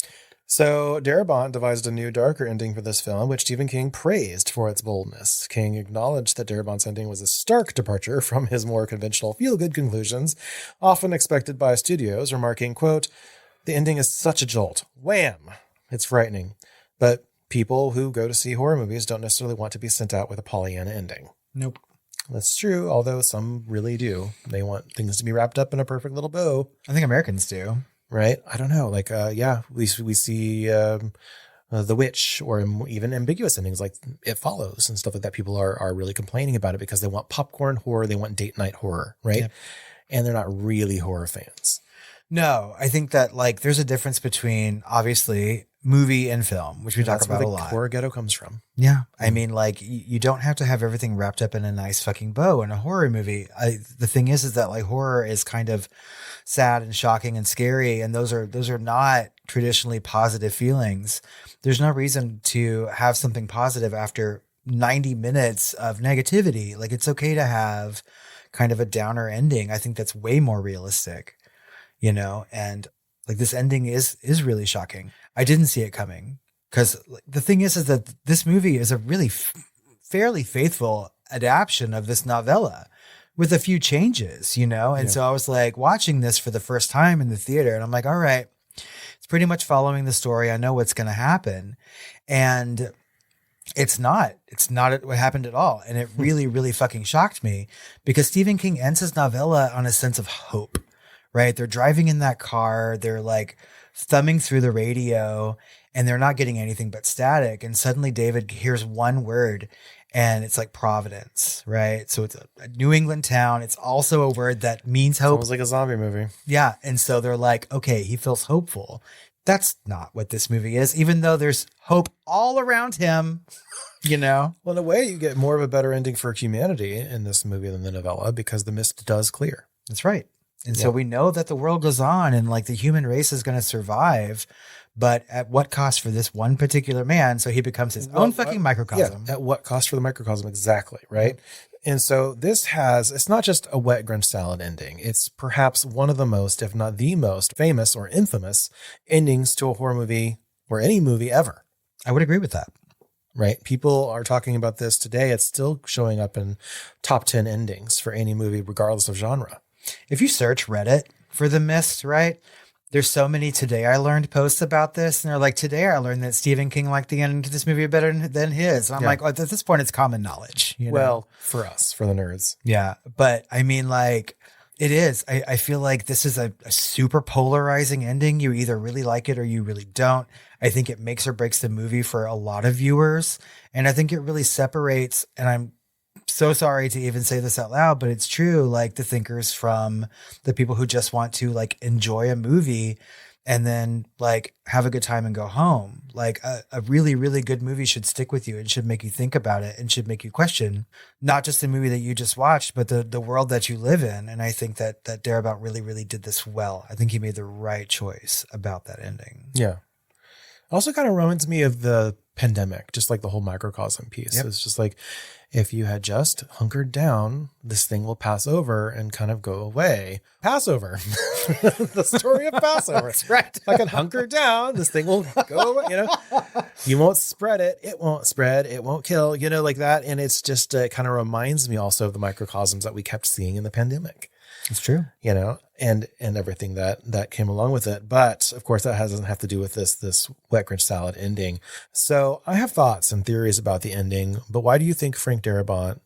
So Darabont devised a new, darker ending for this film, which Stephen King praised for its boldness. King acknowledged that Darabont's ending was a stark departure from his more conventional feel-good conclusions, often expected by studios, remarking, quote, "The ending is such a jolt. Wham! It's frightening. But people who go to see horror movies don't necessarily want to be sent out with a Pollyanna ending." Nope. That's true, although some really do. They want things to be wrapped up in a perfect little bow. I think Americans do. Right? I don't know. Like, we see The Witch, or even ambiguous endings like It Follows and stuff like that. People are really complaining about it because they want popcorn horror. They want date night horror, right? Yep. And they're not really horror fans. No, I think that like there's a difference between obviously movie and film, which we talk about a lot. That's where the horror ghetto comes from. Yeah. I mean, like you don't have to have everything wrapped up in a nice fucking bow in a horror movie. The thing is that like horror is kind of sad and shocking and scary. And those are not traditionally positive feelings. There's no reason to have something positive after 90 minutes of negativity. Like it's okay to have kind of a downer ending. I think that's way more realistic, you know, and like this ending is really shocking. I didn't see it coming because the thing is that this movie is a really fairly faithful adaptation of this novella with a few changes, you know? And so I was like watching this for the first time in the theater and I'm like, all right, it's pretty much following the story. I know what's going to happen. And It's not what happened at all. And it really, really fucking shocked me because Stephen King ends his novella on a sense of hope, right? They're driving in that car. They're like thumbing through the radio and they're not getting anything but static. And suddenly David hears one word and it's like Providence, right? So it's a New England town. It's also a word that means hope. Sounds like a zombie movie. Yeah. And so they're like, okay, he feels hopeful. That's not what this movie is, even though there's hope all around him, you know? Well, in a way, you get more of a better ending for humanity in this movie than the novella because the mist does clear. That's right. And so we know that the world goes on and like the human race is going to survive, but at what cost for this one particular man? So he becomes his own fucking microcosm. Yeah, at what cost for the microcosm? Exactly, right? And so it's not just a wet Grinch salad ending. It's perhaps one of the most, if not the most famous or infamous endings to a horror movie or any movie ever. I would agree with that. Right? People are talking about this today. It's still showing up in top 10 endings for any movie, regardless of genre. If you search Reddit for The Mist, right? There's so many Today I Learned posts about this. And they're like, today I learned that Stephen King liked the ending to this movie better than his. And I'm like, at this point, it's common knowledge. You know? Well, for us, for the nerds. Yeah. But I mean, like, it is. I feel like this is a super polarizing ending. You either really like it or you really don't. I think it makes or breaks the movie for a lot of viewers. And I think it really separates, and I'm so sorry to even say this out loud, but it's true, like the thinkers from the people who just want to like enjoy a movie and then like have a good time and go home. Like a really, really good movie should stick with you and should make you think about it and should make you question not just the movie that you just watched, but the world that you live in. And I think that Darabont really, really did this well. I think he made the right choice about that ending. Yeah. Also kind of reminds me of the pandemic, just like the whole microcosm piece. Yep. It's just like, if you had just hunkered down, this thing will pass over and kind of go away. Passover. The story of Passover. That's right. If I can hunker down, this thing will go away. You know, you won't spread it. It won't spread. It won't kill, you know, like that. And it's just, it kind of reminds me also of the microcosms that we kept seeing in the pandemic. It's true. You know, and everything that came along with it. But of course, that doesn't have to do with this wet Grinch salad ending. So I have thoughts and theories about the ending, but why do you think Frank Darabont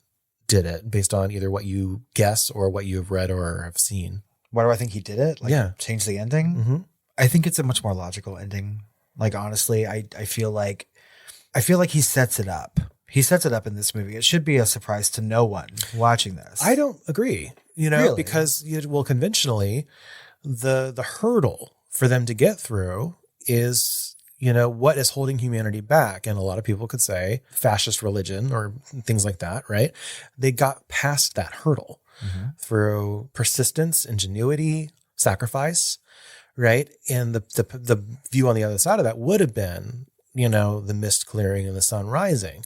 did it based on either what you guess or what you've read or have seen? Why do I think he did it? Like, change the ending? Mm-hmm. I think it's a much more logical ending. Like, honestly, I feel like he sets it up. He sets it up in this movie. It should be a surprise to no one watching this. I don't agree, you know, Really? because conventionally the hurdle for them to get through is, you know, what is holding humanity back? And a lot of people could say fascist religion or things like that, right? They got past that hurdle through persistence, ingenuity, sacrifice, right? And the view on the other side of that would have been, you know, the mist clearing and the sun rising,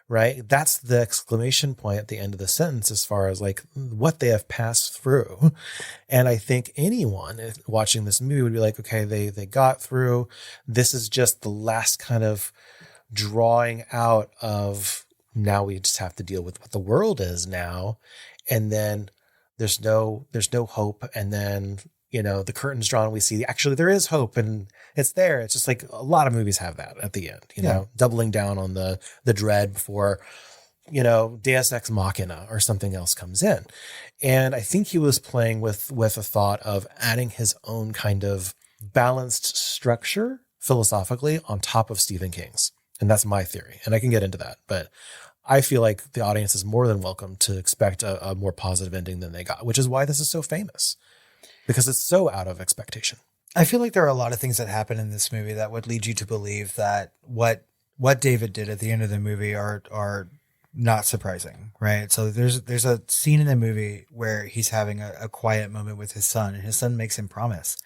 right? That's the exclamation point at the end of the sentence as far as like what they have passed through. And I think anyone watching this movie would be like, okay, they got through. This is just the last kind of drawing out of now we just have to deal with what the world is now. And then there's no hope. And then, you know, the curtain's drawn. We see actually there is hope and it's there. It's just like a lot of movies have that at the end, you know, doubling down on the dread before, you know, Deus Ex Machina or something else comes in. And I think he was playing with a thought of adding his own kind of balanced structure philosophically on top of Stephen King's. And that's my theory. And I can get into that, but I feel like the audience is more than welcome to expect a more positive ending than they got, which is why this is so famous. Because it's so out of expectation. I feel like there are a lot of things that happen in this movie that would lead you to believe that what David did at the end of the movie are not surprising, right? So there's a scene in the movie where he's having a quiet moment with his son, and his son makes him promise,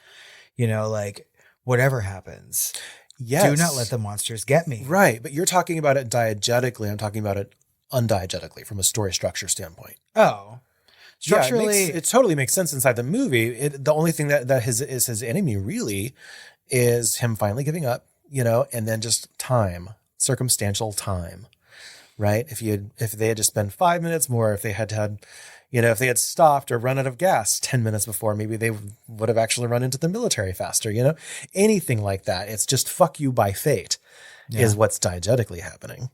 you know, like, whatever happens, do not let the monsters get me. Right, but you're talking about it diegetically. I'm talking about it undiegetically from a story structure standpoint. Oh. Structurally, it totally makes sense inside the movie. The only thing that is his enemy really is him finally giving up, you know, and then just time, circumstantial time, right? If they had just spent 5 minutes more, if they had, you know, if they had stopped or run out of gas 10 minutes before, maybe they would have actually run into the military faster, you know, anything like that. It's just fuck you by fate is what's diegetically happening.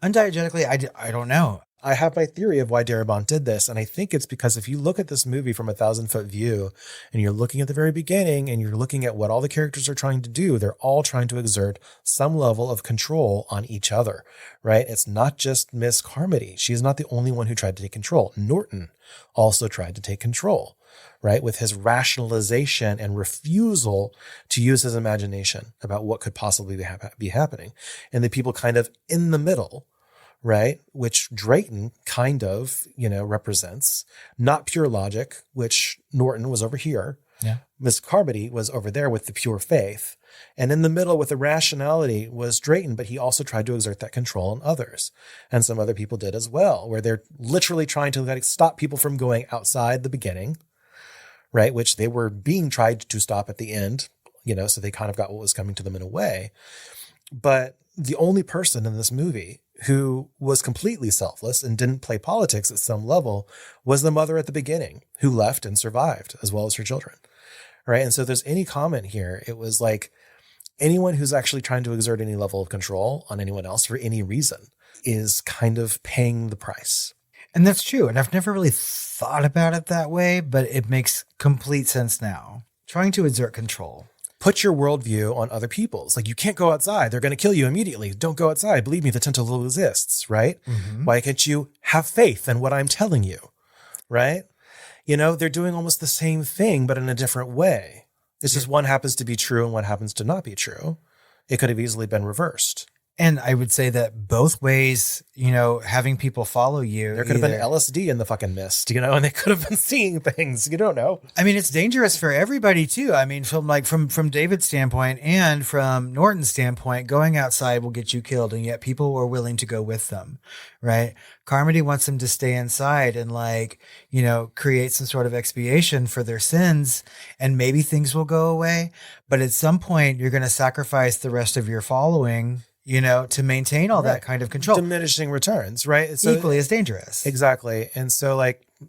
Undiegetically, I don't know. I have my theory of why Darabont did this, and I think it's because if you look at this movie from a 1,000-foot view, and you're looking at the very beginning, and you're looking at what all the characters are trying to do, they're all trying to exert some level of control on each other, right? It's not just Miss Carmody. She's not the only one who tried to take control. Norton also tried to take control, right? With his rationalization and refusal to use his imagination about what could possibly be happening. And the people kind of in the middle, right? Which Drayton kind of, represents, not pure logic, which Norton was over here. Yeah. Miss Carmody was over there with the pure faith. And in the middle with the rationality was Drayton, but he also tried to exert that control on others. And some other people did as well, where they're literally trying to stop people from going outside the beginning, right? Which they were being tried to stop at the end, so they kind of got what was coming to them in a way. But the only person in this movie who was completely selfless and didn't play politics at some level was the mother at the beginning, who left and survived, as well as her children. Right. And so if there's any comment here, it was like anyone who's actually trying to exert any level of control on anyone else for any reason is kind of paying the price. And that's true. And I've never really thought about it that way, but it makes complete sense now. Trying to exert control. Put your worldview on other people's. Like, you can't go outside. They're going to kill you immediately. Don't go outside. Believe me, the tentacle exists, right? Mm-hmm. Why can't you have faith in what I'm telling you, right? They're doing almost the same thing, but in a different way. It's just one happens to be true and one happens to not be true. It could have easily been reversed. And I would say that both ways, having people follow you. There could have been LSD in the fucking mist, and they could have been seeing things. You don't know. I mean, it's dangerous for everybody too. I mean, from David's standpoint and from Norton's standpoint, going outside will get you killed. And yet people were willing to go with them, right? Carmody wants them to stay inside and create some sort of expiation for their sins, and maybe things will go away. But at some point you're going to sacrifice the rest of your following, to maintain all that kind of control. Diminishing returns, right? So equally as dangerous. Exactly. And so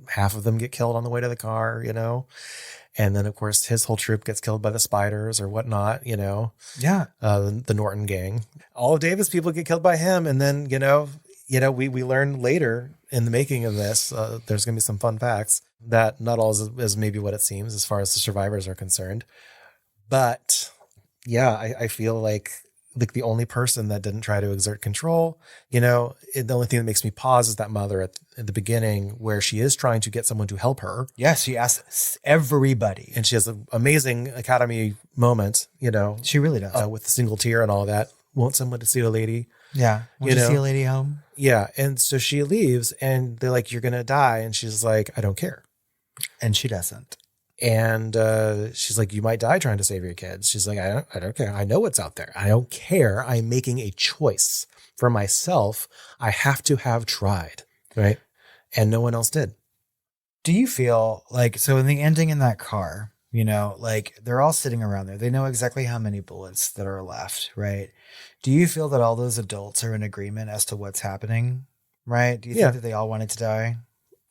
half of them get killed on the way to the car, and then of course his whole troop gets killed by the spiders or whatnot, Yeah. The Norton gang. All of David's people get killed by him. And then, we learn later in the making of this, there's going to be some fun facts that not all is maybe what it seems as far as the survivors are concerned. But yeah, I feel like the only person that didn't try to exert control, the only thing that makes me pause is that mother at the beginning, where she is trying to get someone to help her. Yes, she asks everybody. And she has an amazing Academy moment, She really does. With the single tear and all that. Want someone to see a lady? Yeah. Want to see a lady home? Yeah. And so she leaves and they're like, you're going to die. And she's like, I don't care. And she doesn't. And she's like, you might die trying to save your kids. She's like, I don't care. I know what's out there. I don't care. I'm making a choice for myself. I have to have tried. Right. And no one else did. Do you feel so in the ending in that car, they're all sitting around there. They know exactly how many bullets that are left. Right. Do you feel that all those adults are in agreement as to what's happening? Right. Do you think that they all wanted to die?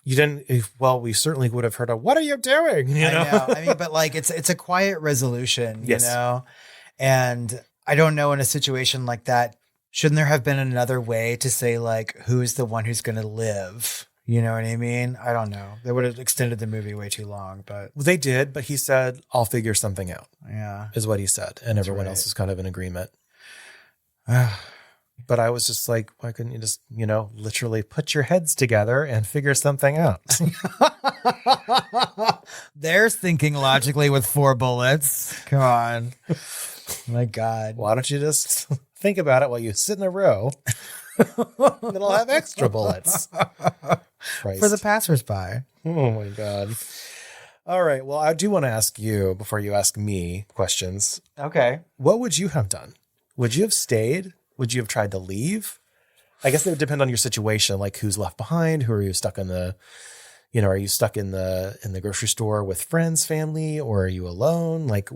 You didn't. Well, we certainly would have heard of, what are you doing? I know. I mean, but it's a quiet resolution, yes. And I don't know, in a situation like that, shouldn't there have been another way to say who is the one who's going to live? You know what I mean? I don't know. They would have extended the movie way too long, but they did. But he said, "I'll figure something out." Yeah, is what he said, and everyone else is kind of in agreement. But I was just like, why couldn't you just, literally put your heads together and figure something out? There's thinking logically with 4 bullets. Come on. My God. Why don't you just think about it while you sit in a row? Then I'll have extra bullets. Christ. For the passersby. Oh, my God. All right. Well, I do want to ask you, before you ask me questions. Okay. What would you have done? Would you have stayed? Would you have tried to leave? I guess it would depend on your situation, like who's left behind, who are you stuck in the, are you stuck in the grocery store with friends, family, or are you alone? Like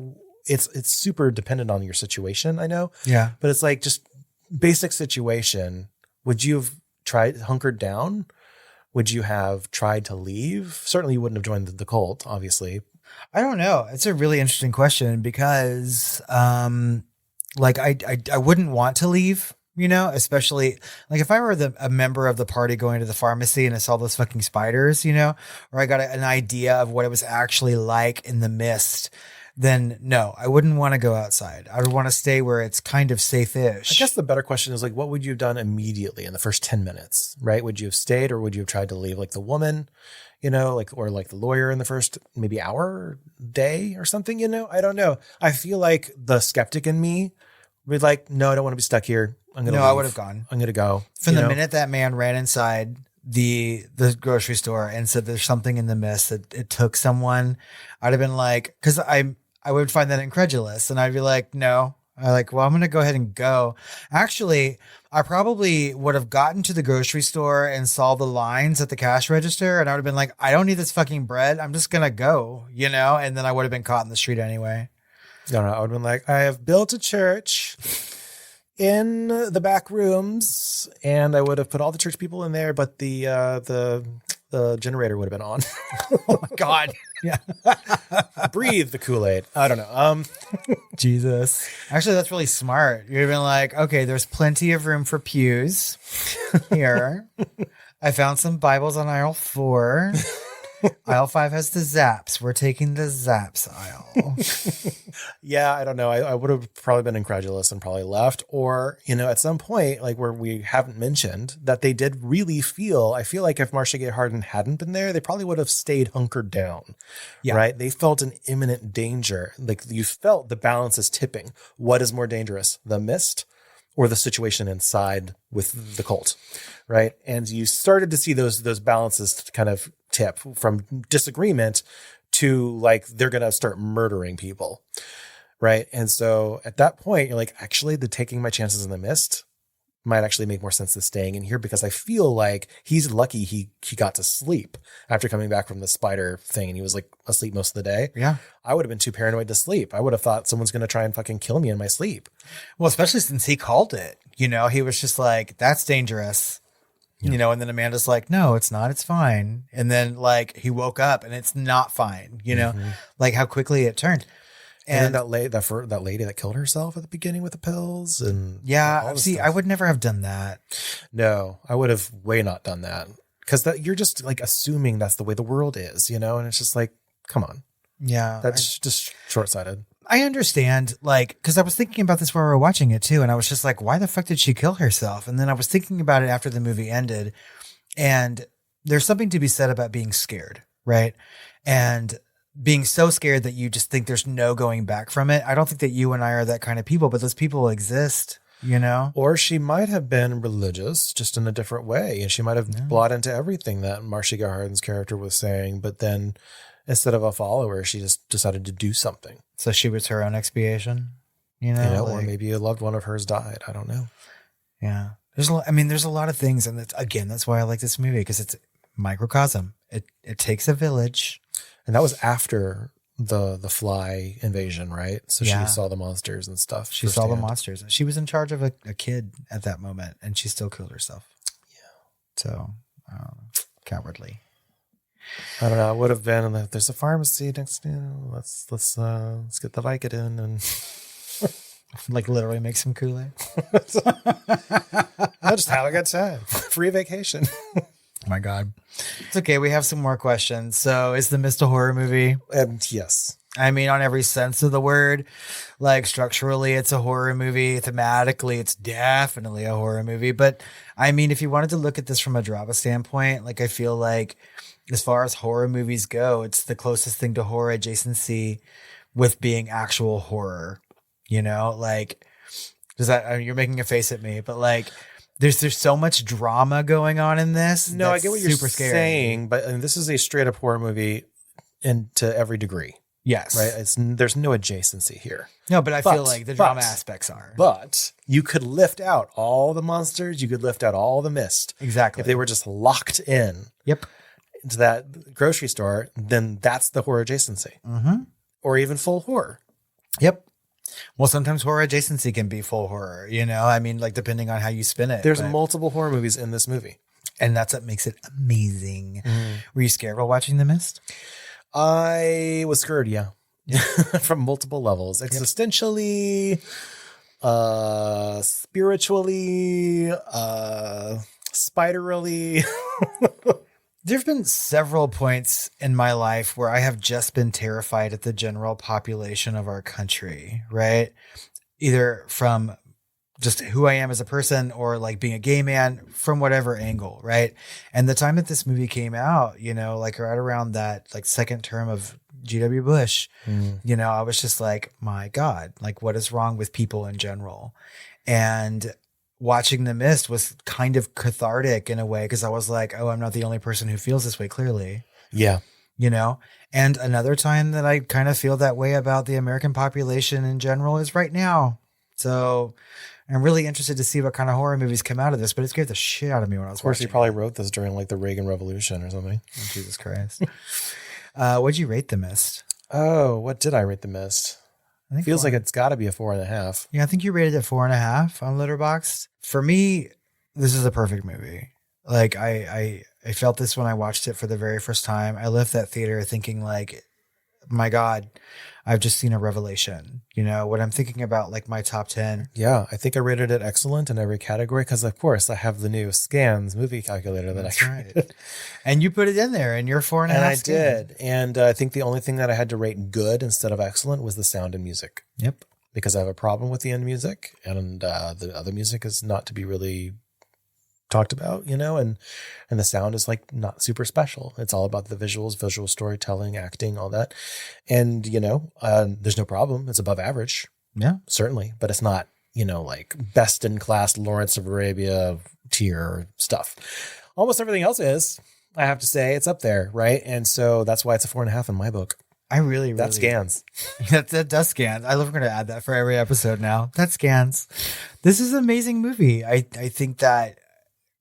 it's super dependent on your situation, I know. Yeah. But it's just basic situation. Would you have hunkered down? Would you have tried to leave? Certainly you wouldn't have joined the cult, obviously. I don't know. It's a really interesting question because, I wouldn't want to leave, you know, especially like if I were a member of the party going to the pharmacy and I saw those fucking spiders, you know, or I got an idea of what it was actually like in the mist, then no, I wouldn't want to go outside. I would want to stay where it's kind of safe-ish. I guess the better question is like, what would you have done immediately in the first 10 minutes, right? Would you have stayed or would you have tried to leave like the woman, you know, like, or like the lawyer in the first maybe hour, day or something, you know? I don't know. I feel like the skeptic in me would like, no, I don't want to be stuck here. I'm going to I would have gone. I'm going to go. From the minute that man ran inside the grocery store and said there's something in the mist that it took someone, I'd have been like, because I would find that incredulous and I'd be like, no. I'm going to go ahead and go. Actually, I probably would have gotten to the grocery store and saw the lines at the cash register and I would have been like, I don't need this fucking bread. I'm just going to go, you know? And then I would have been caught in the street anyway. I don't know. I would have been like, I have built a church in the back rooms and I would have put all the church people in there, but the generator would have been on. Oh my God. Yeah. Breathe the Kool-Aid. I don't know. Jesus. Actually, that's really smart. You'd have been like, okay, there's plenty of room for pews here. I found some Bibles on aisle 4. Aisle 5 has the Zaps. We're taking the Zaps aisle. Yeah, I don't know. I would have probably been incredulous and probably left. Or, you know, at some point, like where we haven't mentioned that they did really feel, I feel like if Marcia Gay Harden hadn't been there, they probably would have stayed hunkered down. Yeah. Right? They felt an imminent danger. Like you felt the balance is tipping. What is more dangerous, the mist or the situation inside with the cult? Right. And you started to see those balances kind of tip from disagreement to like, they're going to start murdering people. Right. And so at that point, you're like, actually, the taking my chances in the mist might actually make more sense than staying in here because I feel like he's lucky he got to sleep after coming back from the spider thing and he was like asleep most of the day. Yeah. I would have been too paranoid to sleep. I would have thought someone's going to try and fucking kill me in my sleep. Well, especially since he called it, you know, he was just like, that's dangerous. Yeah. You know, and then Amanda's like, no, it's not. It's fine. And then like he woke up and it's not fine, you know, like how quickly it turned. And that lady that killed herself at the beginning with the pills and yeah, see, I would never have done that. No, I would have way not done that because you're just like assuming that's the way the world is, you know, and it's just like, come on, yeah, that's just short-sighted. I understand, like, because I was thinking about this while we were watching it too, and I was just like, why the fuck did she kill herself? And then I was thinking about it after the movie ended, and there's something to be said about being scared, right? And being so scared that you just think there's no going back from it. I don't think that you and I are that kind of people, but those people exist, you know? Or she might have been religious just in a different way. And she might have bought into everything that Marcia Gay Harden's character was saying. But then instead of a follower, she just decided to do something. So she was her own expiation, you know? Or maybe a loved one of hers died. I don't know. Yeah. There's a lot of things. And that's why I like this movie, because it's microcosm. It takes a village. And that was after the fly invasion, right? So she saw the monsters and stuff. She saw the monsters. She was in charge of a kid at that moment, and she still killed herself. Yeah. So, cowardly. I don't know. It would have been there's a pharmacy next. Let's get the Vicodin and like literally make some Kool-Aid. I'll just have a good time. Free vacation. Oh my God. It's okay. We have some more questions. So is The Mist a horror movie? Yes. I mean, on every sense of the word, like structurally, it's a horror movie. Thematically, it's definitely a horror movie. But I mean, if you wanted to look at this from a drama standpoint, like I feel like as far as horror movies go, it's the closest thing to horror adjacency with being actual horror, you know, like, you're making a face at me, but like, There's so much drama going on in this. No, I get what you're saying, but this is a straight up horror movie to every degree. Yes. Right. There's no adjacency here. No, but I feel like the drama aspects are. But you could lift out all the monsters. You could lift out all the mist. Exactly. If they were just locked in. Yep. Into that grocery store, then that's the horror adjacency. Mm-hmm. Or even full horror. Yep. Well, sometimes horror adjacency can be full horror, you know? I mean, like, depending on how you spin it. There's multiple horror movies in this movie. And that's what makes it amazing. Were you scared while watching The Mist? I was scared, yeah. From multiple levels. Existentially, spiritually, spiderally. There have been several points in my life where I have just been terrified at the general population of our country, right? Either from just who I am as a person or like being a gay man from whatever angle, right? And the time that this movie came out, you know, like right around that like second term of G.W. Bush, you know, I was just like, my God, like what is wrong with people in general? And watching The Mist was kind of cathartic in a way because I was like, oh, I'm not the only person who feels this way, clearly. Yeah. You know? And another time that I kind of feel that way about the American population in general is right now. So I'm really interested to see what kind of horror movies come out of this, but it scared the shit out of me when I was watching. Of course, he probably wrote this during like the Reagan Revolution or something. Oh, Jesus Christ. What'd you rate The Mist? Oh, what did I rate The Mist? I think Feels like it's got to be a 4.5. Yeah, I think you rated it 4.5 on Letterboxd. For me, this is a perfect movie. Like I felt this when I watched it for the very first time. I left that theater thinking like, my God, I've just seen a revelation. You know, when I'm thinking about like my top 10. Yeah, I think I rated it excellent in every category because, of course, I have the new Scans movie calculator that I created. Right. And you put it in there and you're 4.5. And I did. And I think the only thing that I had to rate good instead of excellent was the sound and music. Yep. Because I have a problem with the end music and the other music is not to be really talked about, you know, and the sound is like not super special. It's all about the visuals, visual storytelling, acting, all that. And, you know, there's no problem. It's above average. Yeah, certainly. But it's not, you know, like best in class Lawrence of Arabia tier stuff. Almost everything else is, I have to say, it's up there. Right. And so that's why it's a 4.5 in my book. I really, that scans. that does scan. I love we're going to add that for every episode now. That scans. This is an amazing movie. I think that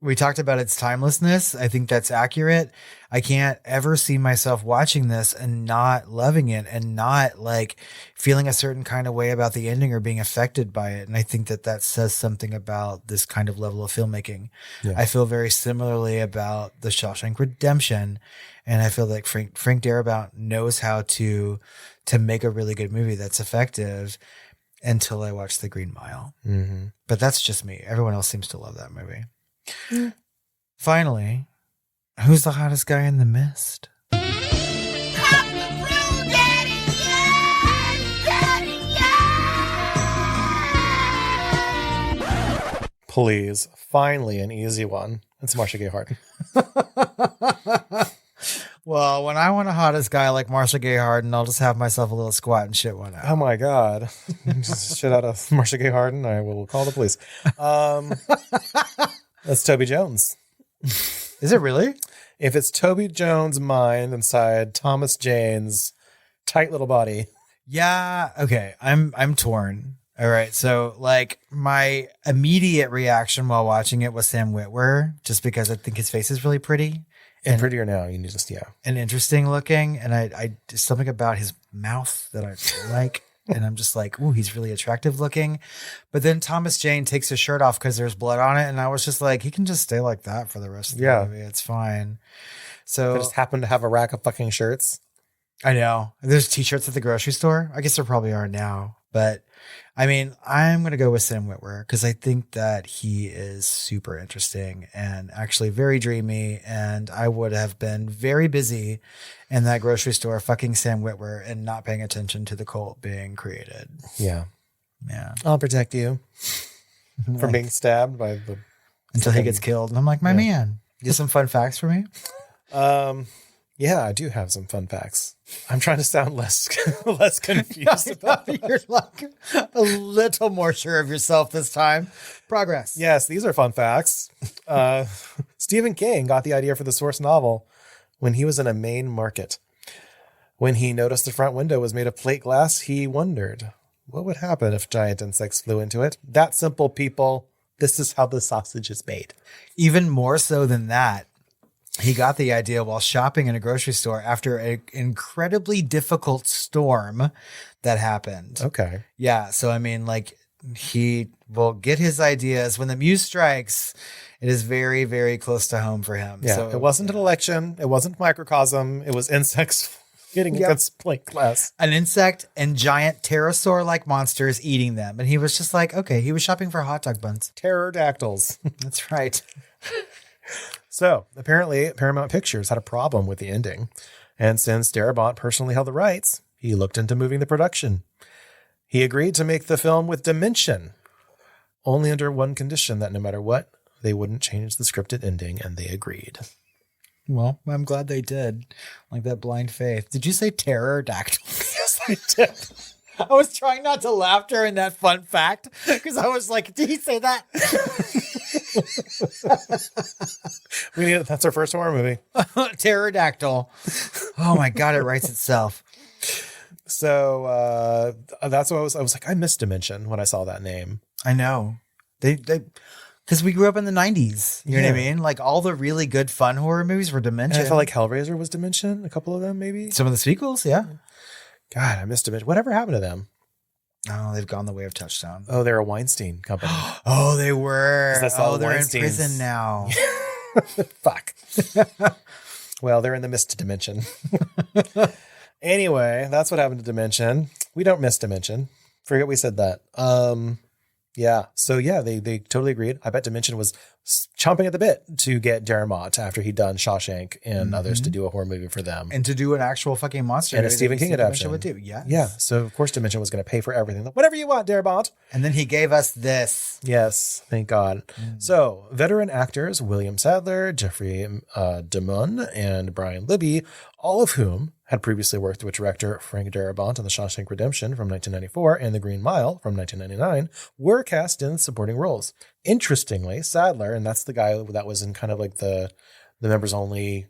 we talked about its timelessness. I think that's accurate. I can't ever see myself watching this and not loving it and not like feeling a certain kind of way about the ending or being affected by it. And I think that that says something about this kind of level of filmmaking. Yeah. I feel very similarly about The Shawshank Redemption. And I feel like Frank Darabont knows how to make a really good movie that's effective until I watch The Green Mile. Mm-hmm. But that's just me. Everyone else seems to love that movie. Finally, who's the hottest guy in The Mist? Please, finally an easy one. It's Marcia Gay Harden. Well, when I want a hottest guy like Marcia Gay Harden, I'll just have myself a little squat and shit one out. Oh my God. Just shit out of Marcia Gay Harden. I will call the police. That's Toby Jones. Is it really? If it's Toby Jones' mind inside Thomas Jane's tight little body. Yeah. Okay. I'm torn. All right. So like my immediate reaction while watching it was Sam Witwer, just because I think his face is really pretty. And prettier now. You just, yeah. And interesting looking. And I just something about his mouth that I like. And I'm just like, ooh, he's really attractive looking. But then Thomas Jane takes his shirt off because there's blood on it. And I was just like, he can just stay like that for the rest of the movie. It's fine. So I just happen to have a rack of fucking shirts. I know. There's t-shirts at the grocery store. I guess there probably are now. But I mean, I'm going to go with Sam Witwer because I think that he is super interesting and actually very dreamy. And I would have been very busy in that grocery store fucking Sam Witwer and not paying attention to the cult being created. Yeah. Yeah. I'll protect you from being stabbed by the... Until he gets killed. And I'm like, my man, you have some fun facts for me? Yeah, I do have some fun facts. I'm trying to sound less confused about it. You're like a little more sure of yourself this time. Progress. Yes, these are fun facts. Stephen King got the idea for the source novel when he was in a Maine market. When he noticed the front window was made of plate glass, he wondered, what would happen if giant insects flew into it? That simple, people. This is how the sausage is made. Even more so than that, he got the idea while shopping in a grocery store after an incredibly difficult storm that happened. Okay. Yeah. So, I mean, like, he will get his ideas when the muse strikes. It is very, very close to home for him. Yeah. So, it wasn't an election. It wasn't microcosm. It was insects Getting against plate glass. An insect and giant pterosaur-like monsters eating them. And he was just like, okay, he was shopping for hot dog buns. Pterodactyls. That's right. So, apparently, Paramount Pictures had a problem with the ending. And since Darabont personally held the rights, he looked into moving the production. He agreed to make the film with Dimension, only under one condition, that no matter what, they wouldn't change the scripted ending, and they agreed. Well, I'm glad they did. Like that blind faith. Did you say pterodactyl? Yes, I did. I was trying not to laugh during that fun fact because I was like, did he say that? We need it. That's our first horror movie. Pterodactyl. Oh my God, it writes itself. So that's what I was like, I missed Dimension when I saw that name. I know. They because we grew up in the 90s. You know what I mean? Like all the really good fun horror movies were Dimension. And I felt like Hellraiser was Dimension. A couple of them, maybe. Some of the sequels, yeah. God, I missed Dimension. Whatever happened to them? Oh, they've gone the way of Touchstone. Oh, they're a Weinstein company. Oh, they were. That's all they're Weinsteins. in prison now. Fuck. Well, they're in the missed dimension. Anyway, that's what happened to Dimension. We don't miss Dimension. Forget we said that. Yeah. So yeah, they totally agreed. I bet Dimension was chomping at the bit to get Darabont after he'd done Shawshank and others to do a horror movie for them. And to do an actual fucking monster. And a Stephen King adaptation. Would do. Yes. Yeah. So of course Dimension was going to pay for everything. Whatever you want, Darabont. And then he gave us this. Yes. Thank God. So veteran actors William Sadler, Jeffrey DeMunn, and Brian Libby, all of whom had previously worked with director Frank Darabont on The Shawshank Redemption from 1994 and The Green Mile from 1999, were cast in supporting roles. Interestingly, Sadler, and that's the guy that was in kind of like the members only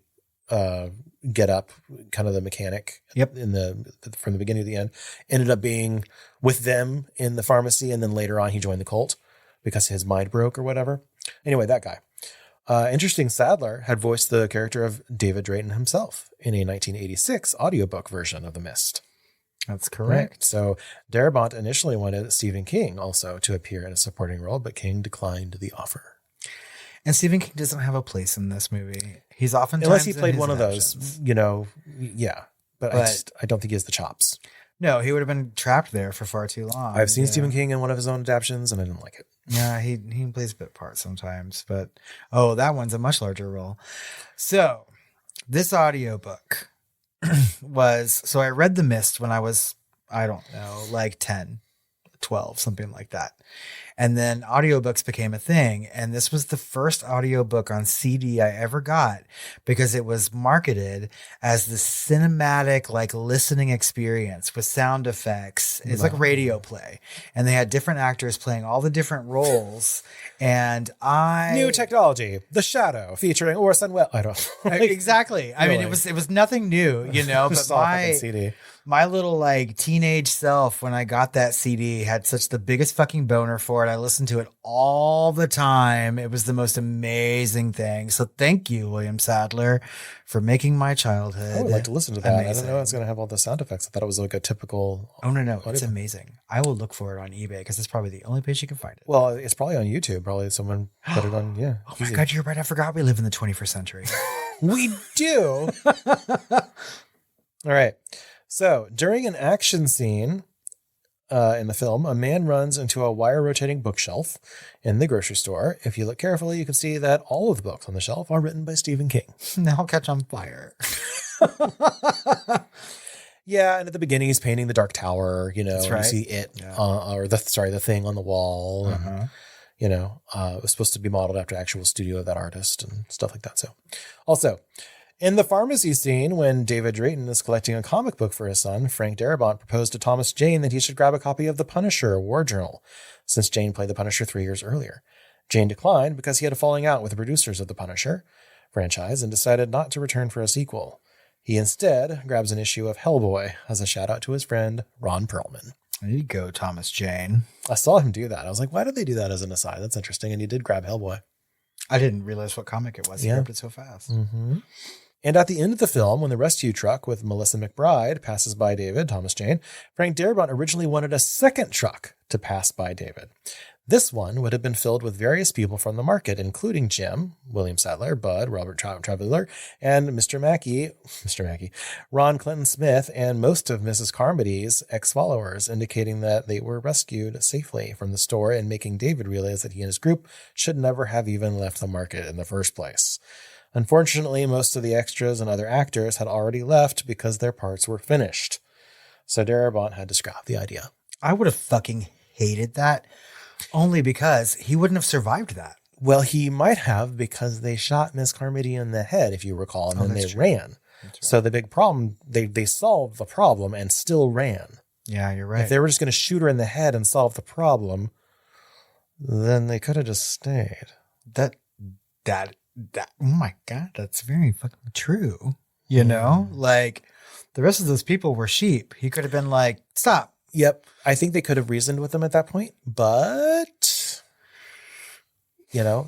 get up, kind of the mechanic in from the beginning to the end, ended up being with them in the pharmacy, and then later on he joined the cult because his mind broke or whatever. Anyway, that guy. Interesting, Sadler had voiced the character of David Drayton himself in a 1986 audiobook version of The Mist. That's correct. Right? So Darabont initially wanted Stephen King also to appear in a supporting role, but King declined the offer. And Stephen King doesn't have a place in this movie. He's oftentimes unless he played one of those, yeah. But I don't think he has the chops. No, he would have been trapped there for far too long. I've seen Stephen King in one of his own adaptations, and I didn't like it. Yeah, he plays a bit part sometimes, but that one's a much larger role. So this audiobook so I read The Mist when I was, I don't know, like 10, 12, something like that. And then audiobooks became a thing. And this was the first audiobook on CD I ever got because it was marketed as the cinematic, like listening experience with sound effects. It's like radio play. And they had different actors playing all the different roles. And New technology, The Shadow, featuring Orson Welles. I don't know. Exactly. I mean, it was nothing new, but CD. My little like teenage self, when I got that CD, had such the biggest fucking boner for it. I listened to it all the time. It was the most amazing thing. So thank you, William Sadler, for making my childhood. I would like to listen to that. amazing. I didn't know it was going to have all the sound effects. I thought it was like a typical. Oh, no. It's amazing. I will look for it on eBay because it's probably the only place you can find it. Well, it's probably on YouTube. Probably someone put it on. Yeah. Oh my God, you're right. I forgot we live in the 21st century. We do. All right. So during an action scene in the film, a man runs into a wire rotating bookshelf in the grocery store. If you look carefully, you can see that all of the books on the shelf are written by Stephen King. Now I'll catch on fire. Yeah, and at the beginning he's painting the Dark Tower, That's right. You see it, or the thing on the wall. And, it was supposed to be modeled after the actual studio of that artist and stuff like that. So also, in the pharmacy scene, when David Drayton is collecting a comic book for his son, Frank Darabont proposed to Thomas Jane that he should grab a copy of The Punisher War Journal, since Jane played The Punisher 3 years earlier. Jane declined because he had a falling out with the producers of The Punisher franchise and decided not to return for a sequel. He instead grabs an issue of Hellboy as a shout out to his friend Ron Perlman. There you go, Thomas Jane. I saw him do that. I was like, why did they do that as an aside? That's interesting. And he did grab Hellboy. I didn't realize what comic it was. He grabbed it so fast. Mm-hmm. And at the end of the film, when the rescue truck with Melissa McBride passes by David, Thomas Jane, Frank Darabont originally wanted a second truck to pass by David. This one would have been filled with various people from the market, including Jim, William Sadler, Bud, Robert Traveler, and Mr. Mackey, Ron Clinton Smith, and most of Mrs. Carmody's ex-followers, indicating that they were rescued safely from the store and making David realize that he and his group should never have even left the market in the first place. Unfortunately, most of the extras and other actors had already left because their parts were finished. So Darabont had to scrap the idea. I would have fucking hated that, only because he wouldn't have survived that. Well, he might have, because they shot Miss Carmody in the head, if you recall, and then they ran. Right. So the big problem, they solved the problem and still ran. Yeah, you're right. If they were just going to shoot her in the head and solve the problem, then they could have just stayed. That, oh my God, that's very fucking true. You know, like the rest of those people were sheep. He could have been like, stop. Yep. I think they could have reasoned with them at that point, but you know,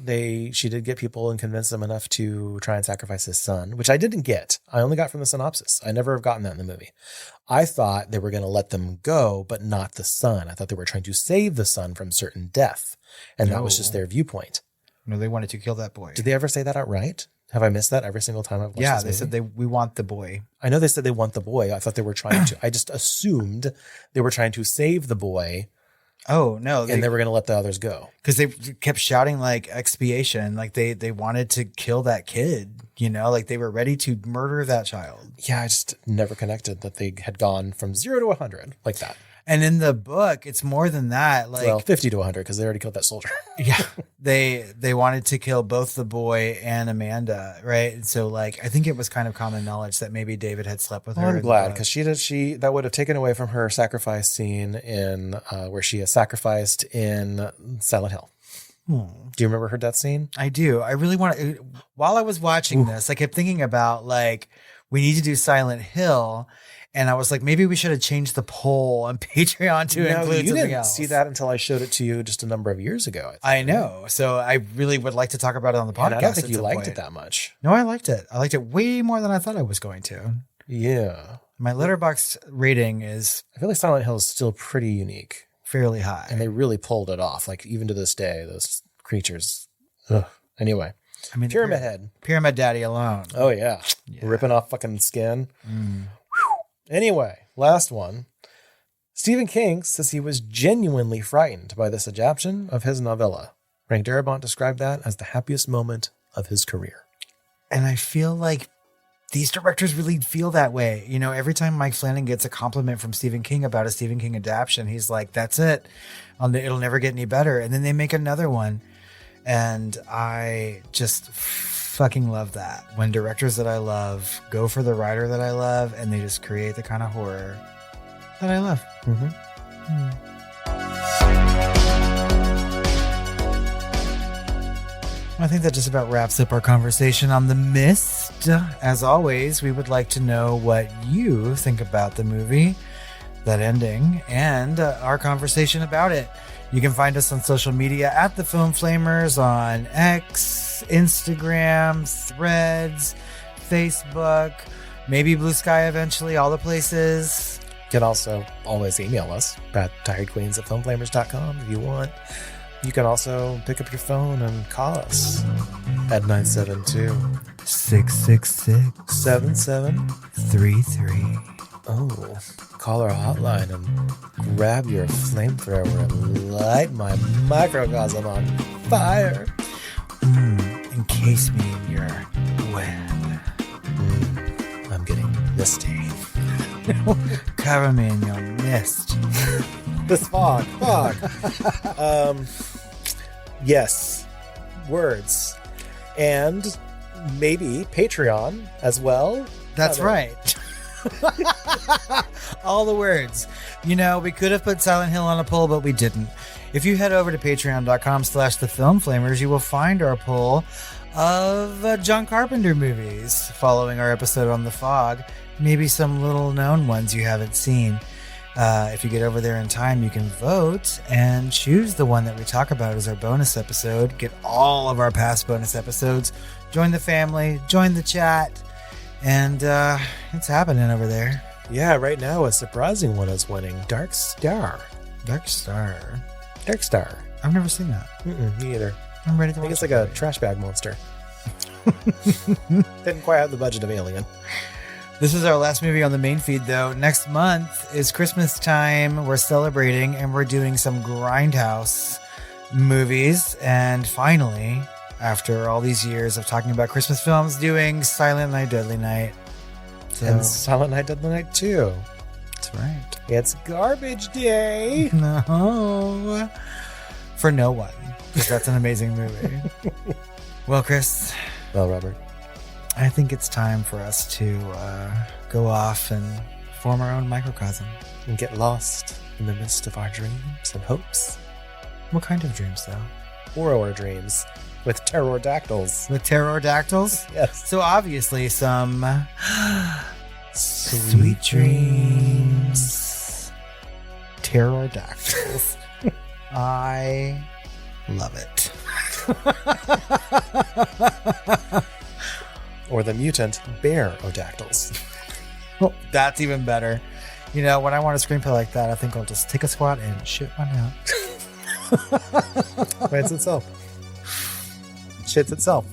she did get people and convince them enough to try and sacrifice his son, which I didn't get. I only got from the synopsis. I never have gotten that in the movie. I thought they were going to let them go, but not the son. I thought they were trying to save the son from certain death. And that was just their viewpoint. No, they wanted to kill that boy. Did they ever say that outright? Have I missed that every single time I've watched this movie? They said we want the boy. I know they said they want the boy. I thought they were trying to, I just assumed they were trying to save the boy. Oh, no. And they were going to let the others go. Because they kept shouting like expiation, like they wanted to kill that kid, you know, like they were ready to murder that child. Yeah, I just never connected that they had gone from 0 to 100 like that. And in the book, it's more than that. Like, well, 50 to 100 because they already killed that soldier. Yeah. They wanted to kill both the boy and Amanda, right? And so, like, I think it was kind of common knowledge that maybe David had slept with her. I'm glad, because that would have taken away from her sacrifice scene in where she is sacrificed in Silent Hill. Do you remember her death scene? I do. I really want to. While I was watching this, I kept thinking about, like, we need to do Silent Hill. And I was like, maybe we should have changed the poll on Patreon to include something else. You didn't see that until I showed it to you just a number of years ago. I know. So I really would like to talk about it on the podcast. And I don't think you liked it that much. No, I liked it. I liked it way more than I thought I was going to. Yeah. My Letterboxd rating is... I feel like Silent Hill is still pretty unique. Fairly high. And they really pulled it off. Like, even to this day, those creatures. Ugh. Anyway. I mean, Pyramid Head. Pyramid Daddy alone. Oh, yeah. Ripping off fucking skin. Anyway, last one. Stephen King says he was genuinely frightened by this adaptation of his novella. Frank Darabont described that as the happiest moment of his career. And I feel like these directors really feel that way. You know, every time Mike Flanagan gets a compliment from Stephen King about a Stephen King adaptation, he's like, that's it. It'll never get any better. And then they make another one. And I just fucking love that. When directors that I love go for the writer that I love, and they just create the kind of horror that I love. I think that just about wraps up our conversation on The Mist. As always, we would like to know what you think about the movie, that ending, and our conversation about it. You can find us on social media at The Film Flamers on X, Instagram, Threads, Facebook, maybe Blue Sky eventually, all the places. You can also always email us at tiredqueens@filmflamers.com if you want. You can also pick up your phone and call us at 972-666-7733. Oh, call our hotline and grab your flamethrower and light my microcosm on fire. Encase me in your web. I'm getting misty. Cover me in your mist. This fog. Yes. Words. And maybe Patreon as well. That's right. All the words. You know, we could have put Silent Hill on a poll, but we didn't. If you head over to patreon.com/thefilmflamers, you will find our poll of John Carpenter movies following our episode on The Fog. Maybe some little known ones you haven't seen. If you get over there in time, you can vote and choose the one that we talk about as our bonus episode. Get all of our past bonus episodes. Join the family. Join the chat. And it's happening over there. Yeah, right now a surprising one is winning. Dark Star. I've never seen that. Me either. I'm ready to I watch think it's it. like a trash bag monster. Didn't quite have the budget of Alien. This is our last movie on the main feed, though. Next month is Christmas time. We're celebrating, and we're doing some Grindhouse movies. And finally, after all these years of talking about Christmas films, doing Silent Night, Deadly Night. So, And Silent Night, Deadly Night 2. that's right. It's Garbage Day. No. For no one. Because that's an amazing movie. Well, Chris, Well, Robert. I think it's time for us to go off and form our own microcosm. And get lost in the midst of our dreams and hopes. What kind of dreams, though? Horror dreams with pterodactyls. With pterodactyls? Yes. So obviously some sweet dreams. Pterodactyls. I love it. Or the mutant bear-odactyls. Well, that's even better. You know, when I want a screenplay like that, I think I'll just take a squat and shit one out. Writes itself. Shits itself.